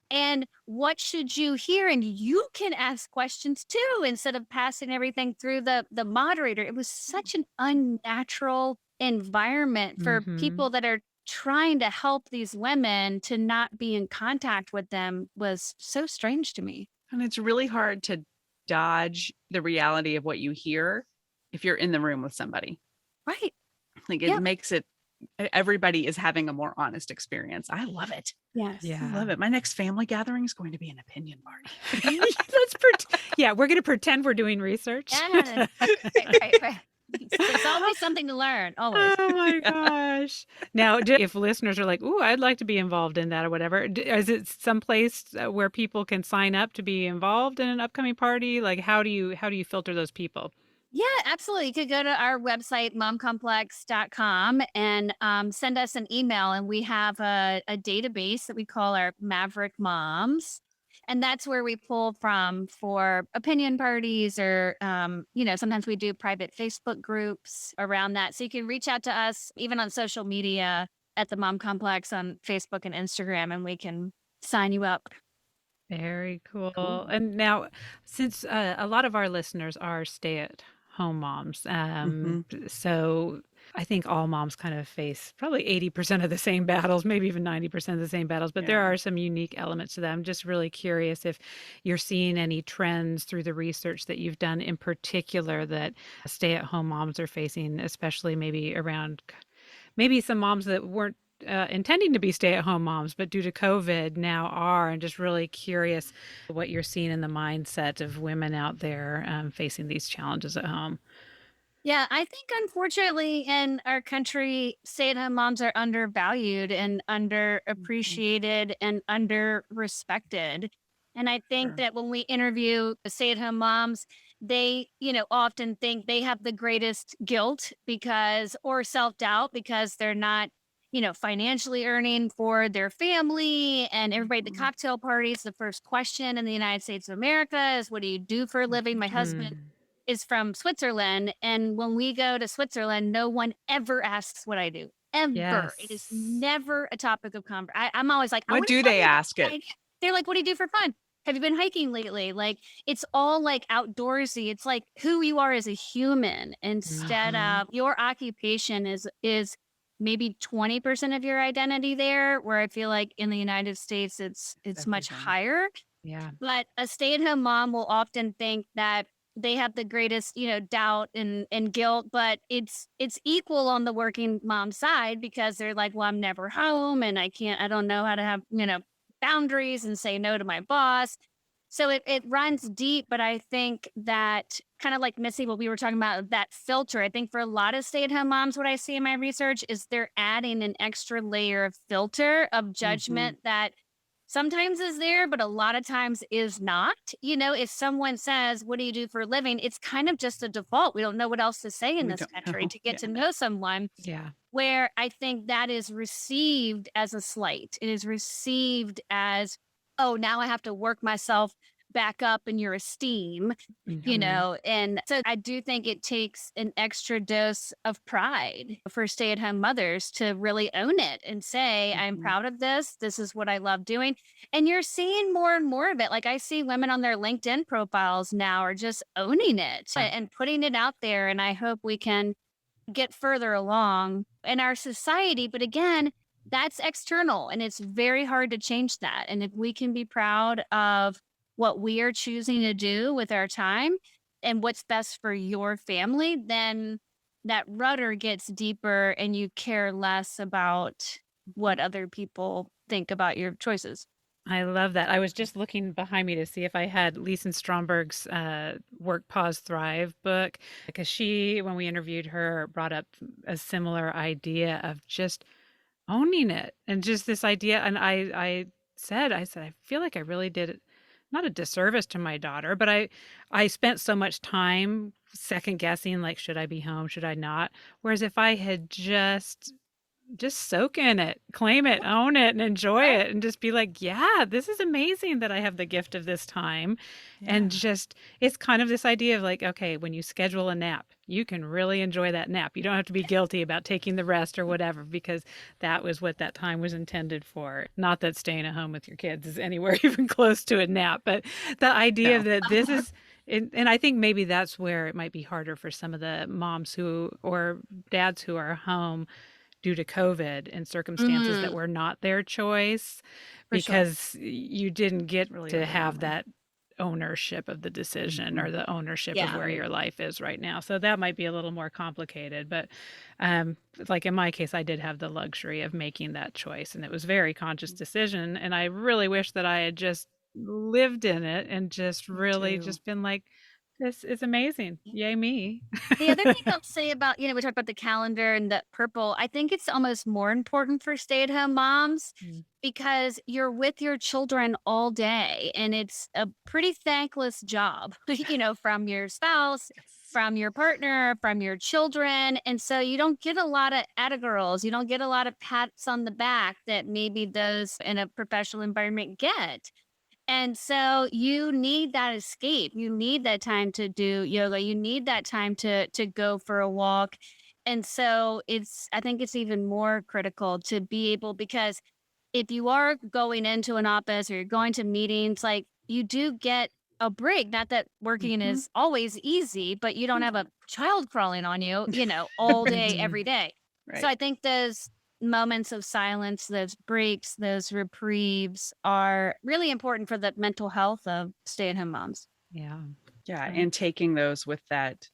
S3: And what should you hear? And you can ask questions too instead of passing everything through the moderator. It was such an unnatural environment for
S1: Mhm.
S3: people that are trying to help these women to not be in contact with them was so strange to me.
S2: And it's really hard to dodge the reality of what you hear if you're in the room with somebody.
S3: Right.
S2: Like it
S3: Yep.
S2: makes it everybody is having a more honest experience. I love it.
S3: Yes.
S2: I
S1: Yeah.
S2: love it. My next family gathering is going to be an opinion party.
S1: Yeah, we're gonna pretend we're doing research.
S3: Yes. Right. There's always something to learn. Always.
S1: Oh my
S2: Yeah.
S1: gosh. Now, if listeners are like, "Ooh, I'd like to be involved in that," or whatever, is it someplace where people can sign up to be involved in an upcoming party? Like, how do you filter those people?
S3: Yeah, absolutely. You could go to our website, momcomplex.com, and send us an email. And we have a database that we call our Maverick Moms. And that's where we pull from for opinion parties or, sometimes we do private Facebook groups around that. So you can reach out to us even on social media at the Mom Complex on Facebook and Instagram, and we can sign you up.
S1: Very cool.
S2: Cool.
S1: And now, since a lot of our listeners are stay-at-home moms,
S2: Mhm.
S1: so I think all moms kind of face probably 80% of the same battles, maybe even 90% of the same battles, but there
S2: Yeah.
S1: are some unique elements to that. I'm just really curious if you're seeing any trends through the research that you've done in particular that stay-at-home moms are facing, especially maybe around maybe some moms that weren't intending to be stay-at-home moms, but due to COVID now are, and just really curious what you're seeing in the mindset of women out there facing these challenges at home.
S3: Yeah, I think unfortunately in our country, stay-at-home moms are undervalued and
S2: Mhm.
S3: underappreciated and under-respected. And I think
S2: Sure.
S3: that when we interview the stay-at-home moms, they, often think they have the greatest guilt because or self-doubt because they're not, financially earning for their family and everybody at the
S2: Mhm.
S3: cocktail parties. The first question in the United States of America is, what do you do for a living? My husband
S1: Mm.
S3: is from Switzerland, and when we go to Switzerland, no one ever asks what I do, ever. It is
S1: Yes.
S3: never a topic of I'm always like, "I
S2: What
S3: wanna
S2: do
S3: tell
S2: they
S3: you about
S2: ask it?
S3: hike." They're like, "What do you do for fun? Have you been hiking lately?" Like, it's all, like, outdoorsy. It's like who you are as a human instead
S2: Uh-huh.
S3: of your occupation is maybe 20% of your identity there, where I feel like in the United States,
S2: It's
S3: it's much
S2: everything.
S3: higher.
S1: Yeah.
S3: But a stay-at-home mom will often think that they have the greatest, doubt and guilt, but it's equal on the working mom side because they're like, "Well, I'm never home and I don't know how to have, boundaries and say no to my boss." So it runs deep, but I think that kind of like Missy, what we were talking about, that filter. I think for a lot of stay-at-home moms, what I see in my research is they're adding an extra layer of filter of
S2: Mhm.
S3: judgment that sometimes is there, but a lot of times is not. If someone says, "What do you do for a living?" It's kind of just a default. We don't know what else to say in
S2: We
S3: this
S2: don't
S3: country
S2: know.
S3: to get
S2: Yeah.
S3: to know someone,
S1: Yeah.
S3: where I think that is received as a slight. It is received as, "Oh, now I have to work myself back up in your esteem."
S1: Mhm.
S3: And so I do think it takes an extra dose of pride for stay-at-home mothers to really own it and say, "I'm
S2: Mhm.
S3: proud of this. This is what I love doing." And you're seeing more and more of it. Like I see women on their LinkedIn profiles now are just owning it
S1: Yeah.
S3: and putting it out there. And I hope we can get further along in our society. But again, that's external and it's very hard to change that. And if we can be proud of what we are choosing to do with our time and what's best for your family, then that rudder gets deeper and you care less about
S2: Mhm.
S3: what other people think about your choices.
S1: I love that. I was just looking behind me to see if I had Lisa Stromberg's Work, Pause, Thrive book because she, when we interviewed her, brought up a similar idea of just owning it and just this idea. And I said, I feel like I really did not a disservice to my daughter, but I spent so much time second guessing, like, should I be home? Should I not? Whereas if I had just soak in it, claim it, own it, and enjoy
S2: Right.
S1: it, and just be like, yeah, this is amazing that I have the gift of this time. And
S2: Yeah.
S1: just, it's kind of this idea of like, okay, when you schedule a nap, you can really enjoy that nap. You don't have to be guilty about taking the rest or whatever, because that was what that time was intended for. Not that staying at home with your kids is anywhere even close to a nap, but the idea
S2: No.
S1: that this is, and I think maybe that's where it might be harder for some of the moms who, or dads who are home due to COVID and circumstances that
S3: Mm,
S1: were not their choice
S3: for sure.
S1: because you didn't get
S2: Really
S1: to have
S2: overwhelming.
S1: that ownership of the decision
S2: Hmm.
S1: or the ownership of
S3: Yeah.
S1: where
S2: Right.
S1: your life is right now. So that might be a little more complicated, but um like in my case I did have the luxury of making that choice and it was a very conscious decision and I really wish that I had just lived in it and just
S2: Me
S1: really
S2: too.
S1: just been like this is amazing. Yay me.
S3: The other thing I'll say about, we talked about the calendar and the purple. I think it's almost more important for stay-at-home moms
S1: Mm.
S3: because you're with your children all day and it's a pretty thankless job, from your spouse,
S2: Yes.
S3: from your partner, from your children. And so you don't get a lot of attagirls. You don't get a lot of pats on the back that maybe those in a professional environment get. And so you need that escape. You need that time to do yoga. You need that time to go for a walk. And so I think it's even more critical to be able because if you are going into an office or you're going to meetings, like you do get a break. Not that working
S2: Hmm.
S3: is always easy, but you don't have a child crawling on you, all day,
S1: Mhm.
S3: every day. So
S2: Right.
S3: I think those moments of silence, those breaks, those reprieves are really important for the mental health of stay at home moms.
S1: Yeah.
S2: Yeah.
S1: I
S2: And taking those with that,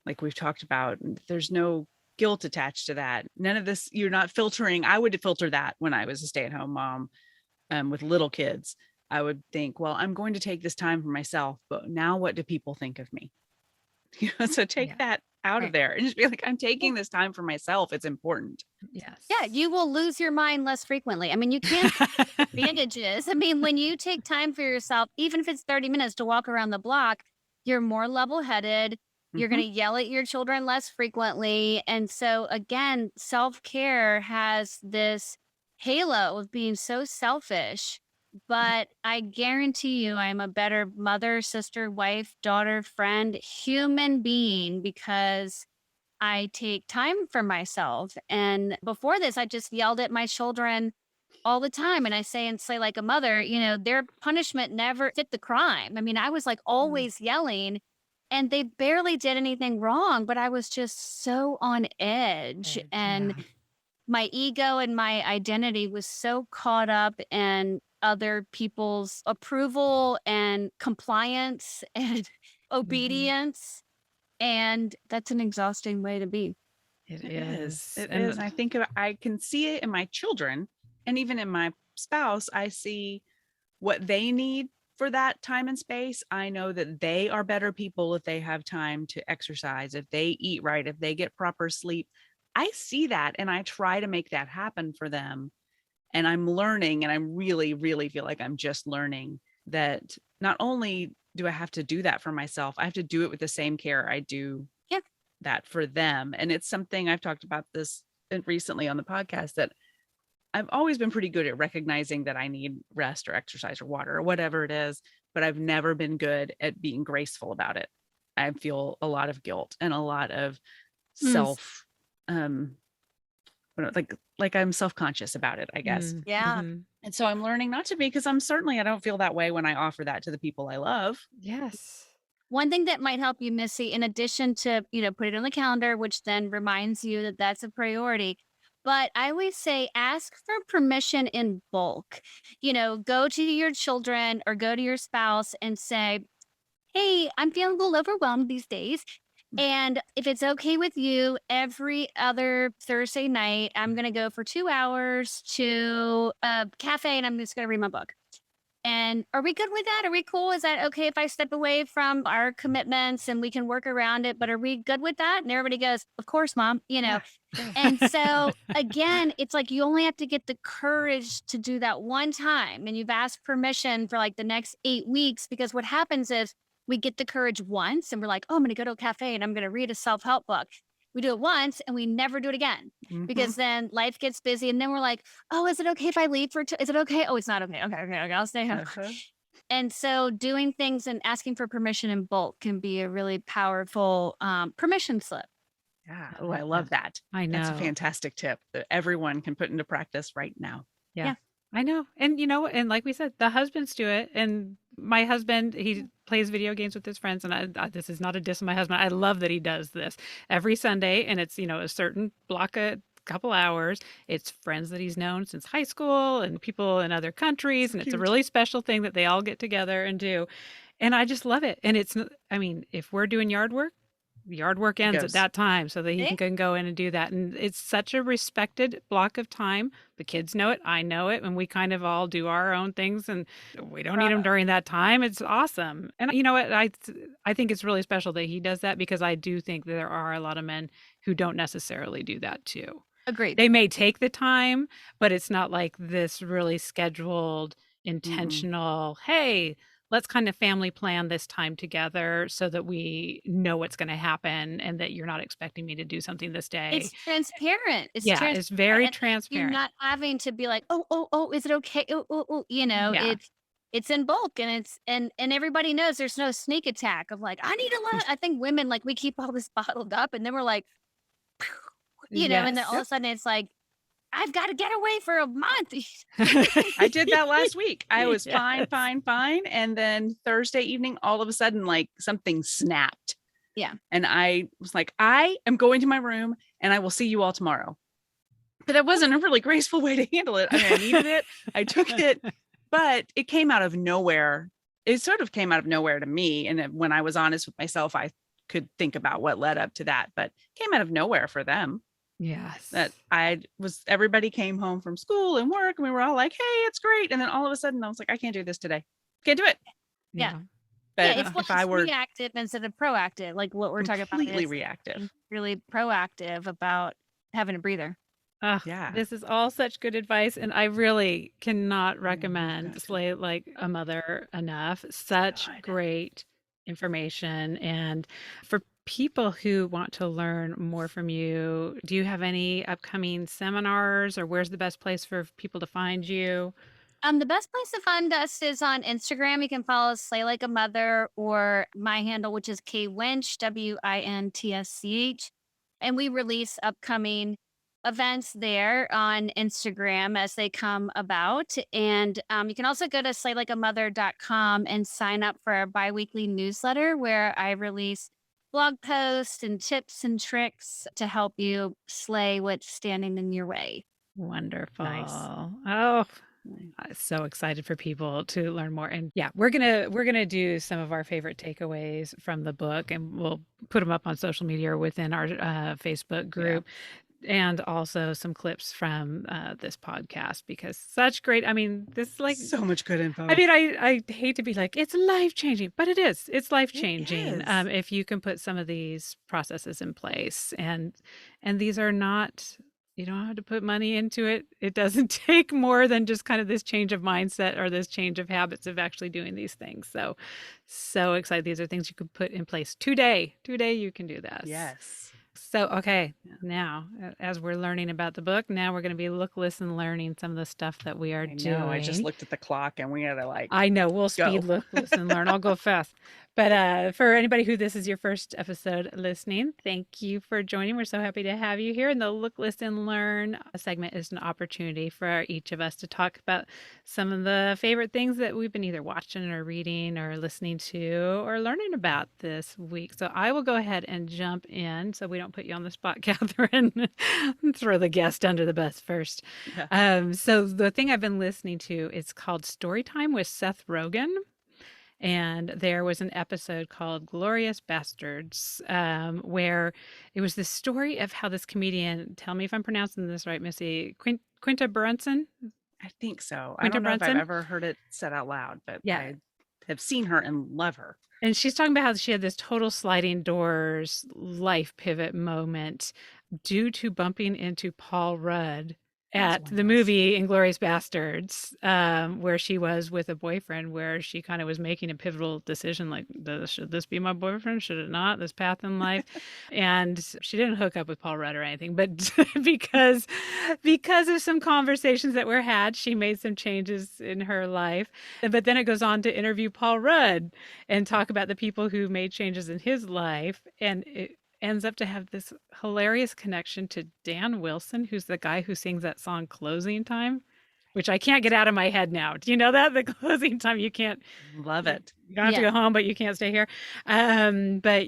S2: like we've talked about, there's no guilt attached to that. None of this, you're not filtering. I would filter that when I was a stay at home mom with little kids. I would think, well, I'm going to take this time for myself, but now what do people think of me? So take
S1: yeah.
S2: that out of
S3: Right.
S2: there and just be like, I'm
S3: Yeah.
S2: taking this time for myself. It's important.
S3: Yeah,
S1: Yes.
S3: you will lose your mind less frequently. I mean, you can't bandages. I mean, when you take time for yourself, even if it's 30 minutes to walk around the block, you're more level headed. You're going
S2: Hmm.
S3: to yell at your children less frequently. And so, again, self care has this halo of being so selfish. But I guarantee you, I'm a better mother, sister, wife, daughter, friend, human being because I take time for myself. And before this, I just yelled at my children all the time. And I say and say like a mother, their punishment never fit the crime. I mean, I was like always yelling and they barely did anything wrong, but I was just so on edge.
S1: Edge,
S3: And
S1: yeah.
S3: my ego and my identity was so caught up in other people's approval and compliance and
S1: Mhm.
S3: obedience. And that's an exhausting way to be.
S1: It
S2: It is.
S1: is,
S2: It is.
S1: and
S2: And I think I can see it in my children and even in my spouse. I see what they need for that time and space. I know that they are better people if they have time to exercise, if they eat right, if they get proper sleep. I see that and I try to make that happen for them. And I'm learning, and I really, really feel like I'm just learning that not only do I have to do that for myself, I have to do it with the same care I do
S3: Yeah.
S2: that for them. And it's something I've talked about this recently on the podcast that I've always been pretty good at recognizing that I need rest or exercise or water or whatever it is, but I've never been good at being graceful about it. I feel a lot of guilt and a lot of
S3: Mm,
S2: self um like I'm self-conscious about it, I guess.
S1: mm,
S3: yeah.
S1: mhm.
S2: And so I'm learning not to be because I don't feel that way when I offer that to the people I love.
S1: Yes.
S3: One thing that might help you, Missy, in addition to, put it on the calendar, which then reminds you that that's a priority. But I always say ask for permission in bulk. Go to your children or go to your spouse and say, hey, I'm feeling a little overwhelmed these days. And if it's okay with you, every other Thursday night, I'm going to go for 2 hours to a cafe and I'm just going to read my book. And are we good with that? Are we cool? Is that okay if I step away from our commitments and we can work around it? But are we good with that? And everybody goes, of course, mom,
S2: Yeah, sure.
S3: And so again, it's like you only have to get the courage to do that one time. And you've asked permission for like the next 8 weeks, because what happens is we get the courage once and we're like, oh, I'm going to go to a cafe and I'm going to read a self help book. We do it once and we never do it again,
S2: Mhm.
S3: because then life gets busy. And then we're like, oh, is it okay if I leave for, is it okay? Oh, it's not okay. Okay. I'll stay home.
S2: Uh-huh.
S3: And so doing things and asking for permission in bulk can be a really powerful permission slip.
S2: Yeah. Oh, I
S1: Yes,
S2: love that.
S1: I
S2: That's a
S1: know.
S2: fantastic tip that everyone can put into practice right now.
S1: Yeah,
S3: Yeah.
S1: I know. And and like we said, the husbands do it. And my husband, he plays video games with his friends. And this is not a diss on my husband. I love that he does this every Sunday. And it's, a certain block of couple hours. It's friends that he's known since high school and people in other countries.
S2: So
S1: And it's a
S2: cute.
S1: really special thing that they all get together and do. And I just love it. And I mean, if we're doing yard work
S2: He
S1: ends at
S2: goes,
S1: that time so that he
S3: See?
S1: can go in and do that. And it's such a respected block of time. The kids know it. I know it. And we kind of all do our own things and we don't need him
S3: Bravo.
S1: during that time. It's awesome. And you know what? I think it's really special that he does that, because I do think there are a lot of men who don't necessarily do that too.
S3: Agreed.
S1: They may take the time, but it's not like this really scheduled,
S2: mm-mm.
S1: intentional, hey, let's kind of family plan this time together so that we know what's going to happen and that you're not expecting me to do something this day.
S3: It's transparent. It's
S1: Yeah,
S3: transparent,
S1: it's very
S3: and you're
S1: transparent.
S3: not having to be like, "Oh, oh, oh, is it okay?" Oh, oh, oh,
S1: Yeah.
S3: it's in bulk, and it's and everybody knows there's no sneak attack of like, "I need a lot." I think women, like, we keep all this bottled up, and then we're like, and then all of
S1: Yes.
S3: a sudden it's like, "I've gotta get away for a month."
S2: I did that last week. I was fine,
S1: Yes.
S2: fine, fine. And then Thursday evening, all of a sudden, like something snapped.
S3: Yeah.
S2: And I was like, I am going to my room and I will see you all tomorrow. But that wasn't a really graceful way to handle it. I mean, I needed it. I took it, but it came out of nowhere. It sort of came out of nowhere to me. And when I was honest with myself, I could think about what led up to that, but it came out of nowhere for them. That
S1: Yes.
S2: everybody came home from school and work and we were all like, hey, it's great. And then all of a sudden I was like, I can't do this today. Can't do it.
S3: Yeah.
S1: Yeah.
S3: Yeah,
S2: But
S3: it's
S2: if I
S3: it's
S2: were
S3: reactive instead of proactive, like what we're talking about
S2: completely
S3: is
S2: reactive,
S3: being really proactive about having a breather.
S1: Oh,
S2: yeah.
S1: this is all such good advice, and I really cannot
S2: Yeah, you've
S1: recommend
S2: got to.
S1: Slay Like a Mother enough. Such
S2: God.
S1: great information. And for people who want to learn more from you, do you have any upcoming seminars, or where's the best place for people to find you?
S3: The best place to find us is on Instagram. You can follow us, Slay Like a Mother, or my handle, which is K Wintsch, WINTSCH. And we release upcoming events there on Instagram as they come about. And you can also go to slaylikeamother.com and sign up for our biweekly newsletter, where I release blog posts and tips and tricks to help you slay what's standing in your way.
S1: Wonderful.
S2: Nice.
S1: Oh, I'm so excited for people to learn more. And yeah, we're gonna do some of our favorite takeaways from the book, and we'll put them up on social media or within our Facebook
S2: Yeah.
S1: group, and also some clips from this podcast, because such great. I mean, this like.
S2: So much good
S1: I
S2: info.
S1: mean, I hate to be like it's life changing, but it is. It's life
S2: It
S1: changing
S2: is.
S1: if you can put some of these processes in place, and these are not. You don't have to put money into it. It doesn't take more than just kind of this change of mindset or this change of habits of actually doing these things. So excited. These are things you could put in place today. Today you can do this.
S2: Yes.
S1: So, okay,
S2: Yeah.
S1: now as we're learning about the book, now we're going to be look, listen, learning some of the stuff that we are
S2: I know. I just
S1: doing.
S2: looked at the clock and we gotta like
S1: I know we'll speed
S2: go.
S1: look, listen, learn. I'll go fast. But for anybody who this is your first episode listening, thank you for joining. We're so happy to have you here. And the Look, Listen, Learn segment is an opportunity for each of us to talk about some of the favorite things that we've been either watching or reading or listening to or learning about this week. So I will go ahead and jump in so we don't put you on the spot, Catherine. Throw the guest under the bus first.
S2: Yeah.
S1: So the thing I've been listening to is called Storytime with Seth Rogen. And there was an episode called Glorious Bastards, where it was the story of how this comedian, tell me if I'm pronouncing this right, Missy, Quinta Brunson.
S2: I think so. I
S1: Quinta
S2: don't know if I've
S1: Brunson?
S2: ever heard it said out loud, but
S1: Yeah.
S2: I have seen her and love her.
S1: And she's talking about how she had this total sliding doors life pivot moment due to bumping into Paul Rudd
S2: As
S1: at
S2: one
S1: the
S2: does.
S1: movie Inglorious Bastards, where she was with a boyfriend, where she kind of was making a pivotal decision, like, should this be my boyfriend? Should it not? This path in life, and she didn't hook up with Paul Rudd or anything, but because because of some conversations that were had, she made some changes in her life. But then it goes on to interview Paul Rudd and talk about the people who made changes in his life. And it ends up to have this hilarious connection to Dan Wilson, who's the guy who sings that song Closing Time, which I can't get out of my head now. Do you know that? The closing time, you can't,
S2: Love
S1: you
S2: it.
S1: don't have to
S3: Yeah.
S1: go home, but you can't stay here. But,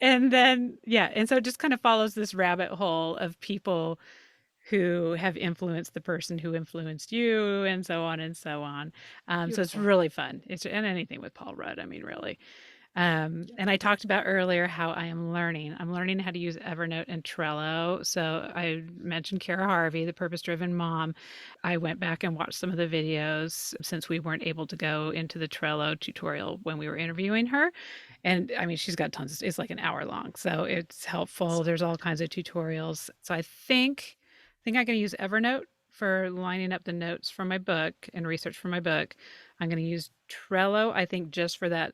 S1: and then, yeah. And so it just kind of follows this rabbit hole of people who have influenced the person who influenced you, and so on and so on. So it's
S2: Beautiful.
S1: really fun. It's and anything with Paul Rudd, I mean, really.
S2: Yep.
S1: And I talked about earlier how I am learning. I'm learning how to use Evernote and Trello. So I mentioned Kara Harvey, the purpose driven mom. I went back and watched some of the videos since we weren't able to go into the Trello tutorial when we were interviewing her. And I mean, she's got tons, it's like an hour long. So it's helpful. There's all kinds of tutorials. So I think I'm going to use Evernote for lining up the notes for my book and research for my book. I'm going to use Trello, I think, just for that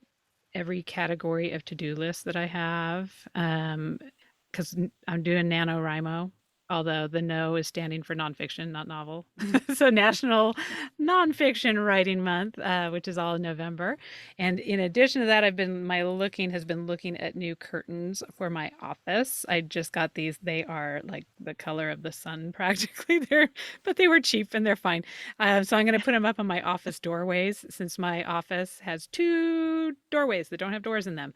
S1: every category of to-do list that I have. Because I'm doing NaNoWriMo, although the no is standing for nonfiction, not novel. So National Nonfiction Writing Month, which is all in November. And in addition to that, my looking has been looking at new curtains for my office. I just got these. They are like the color of the sun practically. But they were cheap and they're fine. So I'm going to put them up on my office doorways since my office has two doorways that don't have doors in them,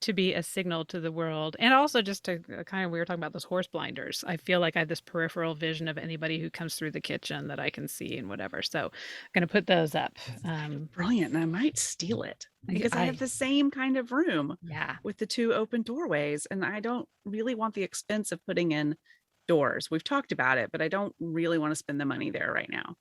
S1: to be a signal to the world. And also just to kind of, we were talking about those horse blinders. I feel like I have this peripheral vision of anybody who comes through the kitchen that I can see and whatever. So I'm going to put those up.
S2: It's kind of brilliant, and I might steal it because I have
S1: I,
S2: the same kind of room
S1: yeah.
S2: with the two open doorways, and I don't really want the expense of putting in doors. We've talked about it, but I don't really want to spend the money there right now.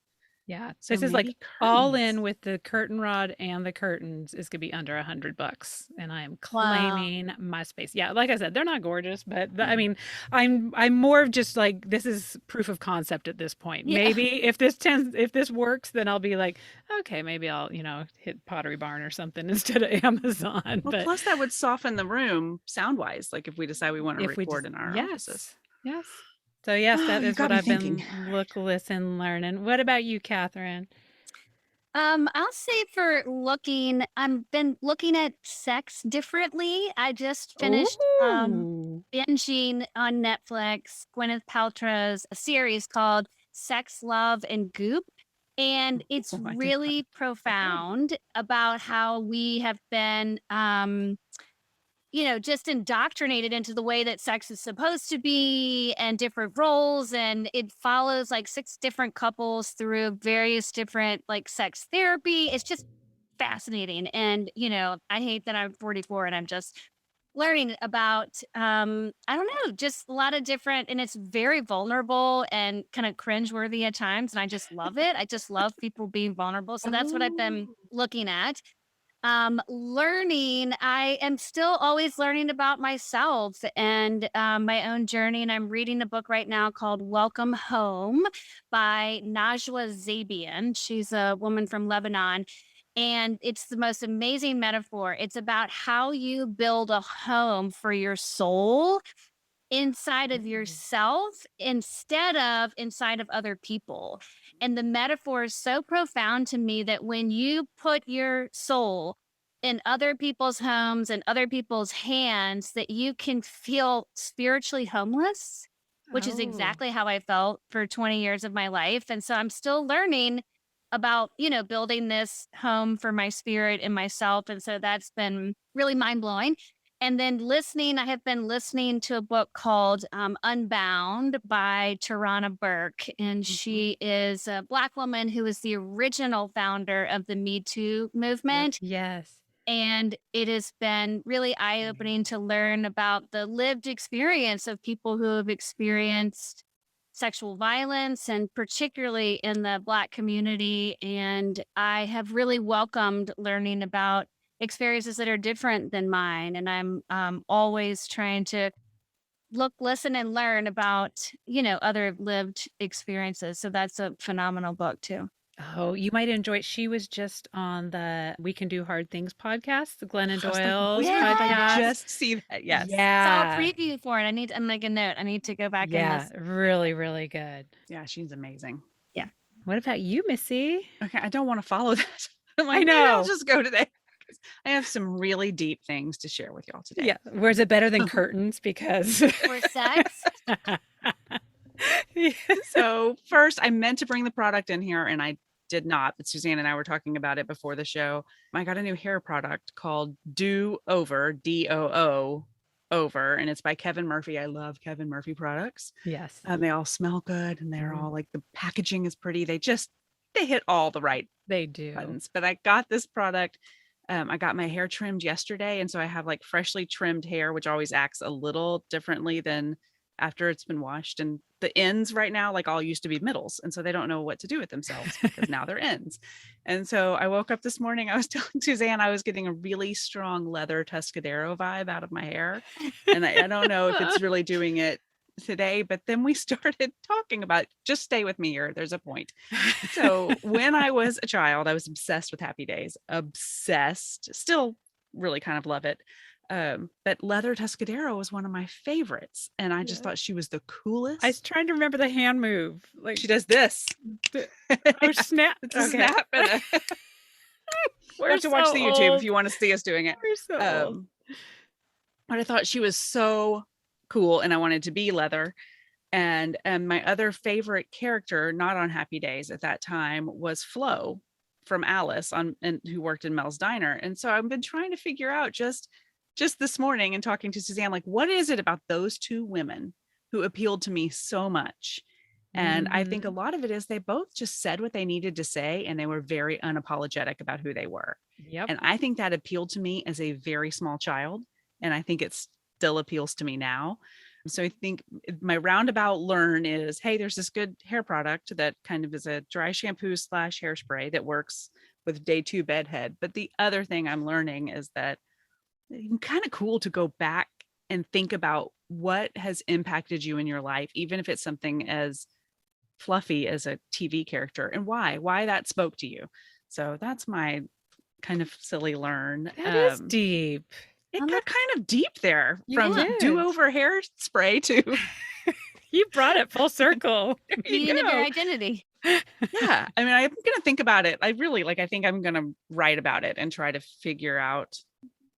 S1: Yeah.
S2: So
S1: This is like
S2: maybe
S1: all in
S2: curtains.
S1: with the curtain rod and the curtains is gonna be under $100. And I am
S3: Wow.
S1: claiming my space. Yeah, like I said, they're not gorgeous, but I
S2: Mhm.
S1: mean, I'm more of just like this is proof of concept at this point.
S3: Yeah.
S1: Maybe if this works, then I'll be like, okay, maybe I'll, hit Pottery Barn or something instead of Amazon.
S2: Well,
S1: But
S2: plus that would soften the room sound wise, like if we decide we want to
S1: if we
S2: record
S1: just
S2: in our offices.
S1: yes. Yes. So yes,
S2: Oh,
S1: that
S2: you
S1: is
S2: got
S1: what
S2: me
S1: I've
S2: thinking.
S1: been listen, learning. What about you, Catherine?
S3: I'll say for looking, I've been looking at sex differently. I just finished
S1: Ooh.
S3: binging on Netflix Gwyneth Paltrow's a series called Sex, Love, and Goop. And it's
S2: Oh, I did not.
S3: really
S2: Okay.
S3: profound about how we have been just indoctrinated into the way that sex is supposed to be and different roles. And it follows like six different couples through various different like sex therapy. It's just fascinating. And, I hate that I'm 44 and I'm just learning about, I don't know, just a lot of different, and it's very vulnerable and kind of cringeworthy at times. And I just love it. I just love people being vulnerable. So that's what I've
S2: Oh,
S3: been looking at. Learning, I am still always learning about myself and my own journey. And I'm reading a book right now called Welcome Home by Najwa Zabian. She's a woman from Lebanon. And it's the most amazing metaphor. It's about how you build a home for your soul inside of yourself instead of inside of other people. And the metaphor is so profound to me that when you put your soul in other people's homes and other people's hands, that you can feel spiritually homeless, which is
S1: Oh.
S3: exactly how I felt for 20 years of my life. And so I'm still learning about, building this home for my spirit and myself. And so that's been really mind blowing. And then I have been listening to a book called Unbound by Tarana Burke. And
S2: mhm.
S3: she is a Black woman who is the original founder of the Me Too
S2: Yep.
S3: movement.
S1: Yes.
S3: And it has been really eye opening to learn about the lived experience of people who have experienced sexual violence, and particularly in the Black community. And I have really welcomed learning about experiences that are different than mine. And I'm always trying to look, listen, and learn about, other lived experiences. So that's a phenomenal book too.
S1: Oh, you might enjoy it. She was just on the We Can Do Hard Things podcast, the Glennon
S2: I was like,
S1: Doyle's
S2: where did I
S1: podcast.
S2: just see that? Yes.
S3: Saw a
S1: Yeah.
S3: preview for it. I'm make a note. I need to go back and
S1: Yeah.
S3: listen.
S1: Really, really good.
S2: Yeah, she's amazing.
S3: Yeah.
S1: What about you, Missy?
S2: Okay, I don't want to follow that. I'm like,
S1: I
S2: maybe I'll
S1: know.
S2: just go today. I have some really deep things to share with y'all today.
S1: Yeah. Where's it better than curtains? Because
S3: For sex.
S2: So first, I meant to bring the product in here and I did not, but Suzanne and I were talking about it before the show. I got a new hair product called Do Over, DOO Over, and it's by Kevin Murphy. I love Kevin Murphy products.
S1: Yes.
S2: They all smell good and they're all like, the packaging is pretty. They hit all the right
S1: They do.
S2: buttons. But I got this product. I got my hair trimmed yesterday. And so I have like freshly trimmed hair, which always acts a little differently than after it's been washed. And the ends right now, like all used to be middles. And so they don't know what to do with themselves because now they're ends. And so I woke up this morning, I was telling Suzanne, I was getting a really strong leather Tuscadero vibe out of my hair. And I don't know if it's really doing it today, but then we started talking about, just stay with me here. There's a point. So when I was a child, I was obsessed with Happy Days, obsessed, still really kind of love it. But leather Tuscadero was one of my favorites. And I just thought she was the coolest.
S1: I was trying to remember the hand move. Like
S2: She does this.
S1: Oh, snap.
S2: It's a snap. And you have to watch the YouTube if you want to see us doing it.
S1: We're so old.
S2: But I thought she was so cool and I wanted to be leather. And my other favorite character, not on Happy Days at that time, was Flo from Alice who worked in Mel's Diner. And so I've been trying to figure out just this morning and talking to Suzanne, like, what is it about those two women who appealed to me so much? And I think a lot of it is they both just said what they needed to say and they were very unapologetic about who they were.
S1: Yep.
S2: And I think that appealed to me as a very small child. And I think it still appeals to me now. So I think my roundabout learn is, hey, there's this good hair product that kind of is a dry shampoo / hairspray that works with day 2 bedhead. But the other thing I'm learning is that it's kind of cool to go back and think about what has impacted you in your life, even if it's something as fluffy as a TV character, and why that spoke to you. So that's my kind of silly learn.
S1: That is deep.
S2: It got kind of deep there,
S1: You
S2: from
S1: did.
S2: do-over hairspray to
S1: You brought it full circle.
S3: Meaning of your identity.
S2: yeah. I mean, I'm gonna think about it. I think I'm gonna write about it and try to figure out.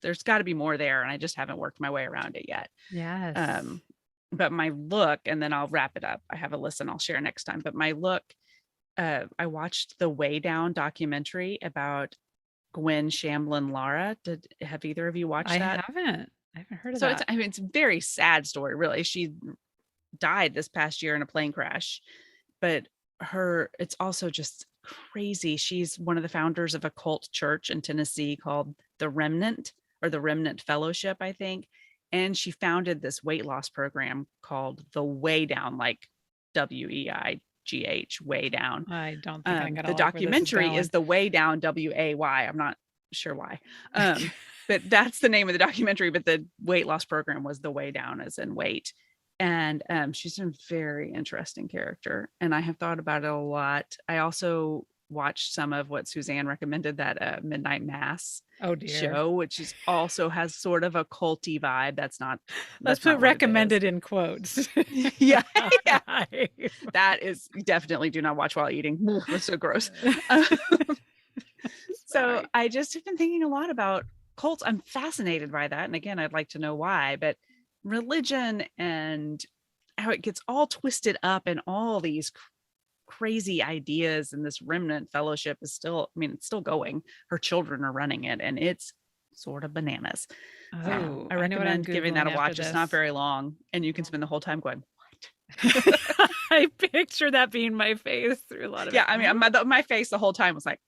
S2: There's got to be more there, and I just haven't worked my way around it yet.
S1: Yes.
S2: But my look, and then I'll wrap it up. I have a listen I'll share next time. But my look, I watched the Way Down documentary about Gwen Shamblin Lara. Have either of you watched that?
S1: I haven't heard of
S2: So
S1: that.
S2: it's a very sad story, really. She died this past year in a plane crash, but it's also just crazy. She's one of the founders of a cult church in Tennessee called The Remnant, or the Remnant Fellowship, I think. And she founded this weight loss program called the Way Down, like WEIGH, Way Down.
S1: I don't think I got
S2: the documentary is the Way Down, WAY. I'm not sure why. But that's the name of the documentary. But the weight loss program was the Way Down, as in weight. And she's a very interesting character. And I have thought about it a lot. I also watched some of what Suzanne recommended, that Midnight Mass show, which also has sort of a culty vibe.
S1: Let's put recommended in quotes.
S2: yeah. That is definitely do not watch while eating. That's so gross. So I just have been thinking a lot about cults. I'm fascinated by that. And again, I'd like to know why, but religion and how it gets all twisted up in all these crazy ideas. And this Remnant Fellowship is still, it's still going. Her children are running it, and it's sort of bananas.
S1: Oh,
S2: I recommend giving that a watch. It's not very long, and you can spend the whole time going, what?
S1: I picture that being my face through a lot of
S2: it. I mean, my face the whole time was like,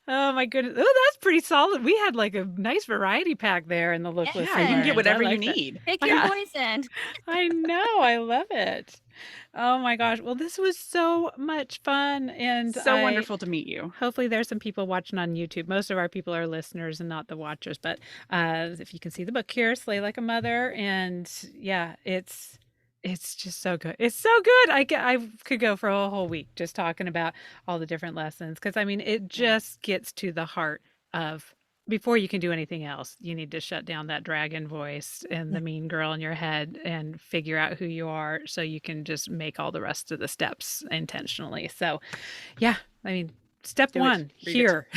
S1: Oh my goodness. Oh, that's pretty solid. We had like a nice variety pack there in the look list.
S2: Yeah, you can get
S3: Yes.
S2: whatever
S1: I
S2: you
S1: like that.
S2: need.
S3: Pick your
S1: Yeah,
S3: poison.
S1: I know. I love it. Oh my gosh. Well, this was so much fun. And
S2: So wonderful to meet you.
S1: hopefully there's some people watching on YouTube. Most of our people are listeners and not the watchers. But if you can see the book here, Slay Like a Mother. And yeah, it's just so good. It's so good. I could go for a whole week just talking about all the different lessons because I mean, it just gets to the heart of before you can do anything else, you need to shut down that dragon voice and the mean girl in your head and figure out who you are so you can just make all the rest of the steps intentionally. So, yeah, I mean, step
S2: Do it.
S1: one
S2: Read it.
S1: here.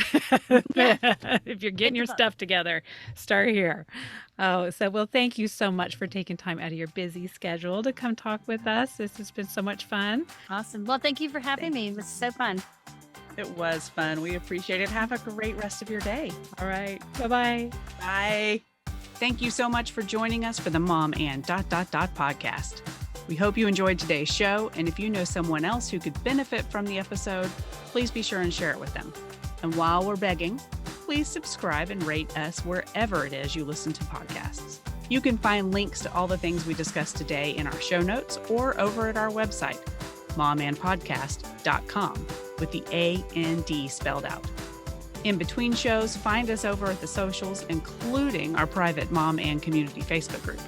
S3: Yeah.
S1: If you're getting
S3: Pick
S1: your
S3: the book.
S1: stuff together, start here. Oh, so well, thank you so much for taking time out of your busy schedule to come talk with us. This has been so much fun.
S3: Awesome. Well, thank you for having me. It was so fun.
S2: It was fun. We appreciate it. Have a great rest of your day.
S1: All right. Bye-bye.
S2: Bye. Thank you so much for joining us for the Mom and podcast. We hope you enjoyed today's show. And if you know someone else who could benefit from the episode, please be sure and share it with them. And while we're begging, please subscribe and rate us wherever it is you listen to podcasts. You can find links to all the things we discussed today in our show notes or over at our website, momandpodcast.com, with the A-N-D spelled out. In between shows, find us over at the socials, including our private Mom and Community Facebook group.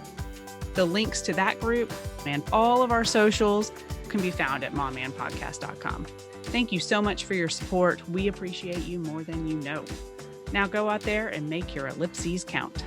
S2: The links to that group and all of our socials can be found at momandpodcast.com. Thank you so much for your support. We appreciate you more than you know. Now go out there and make your ellipses count.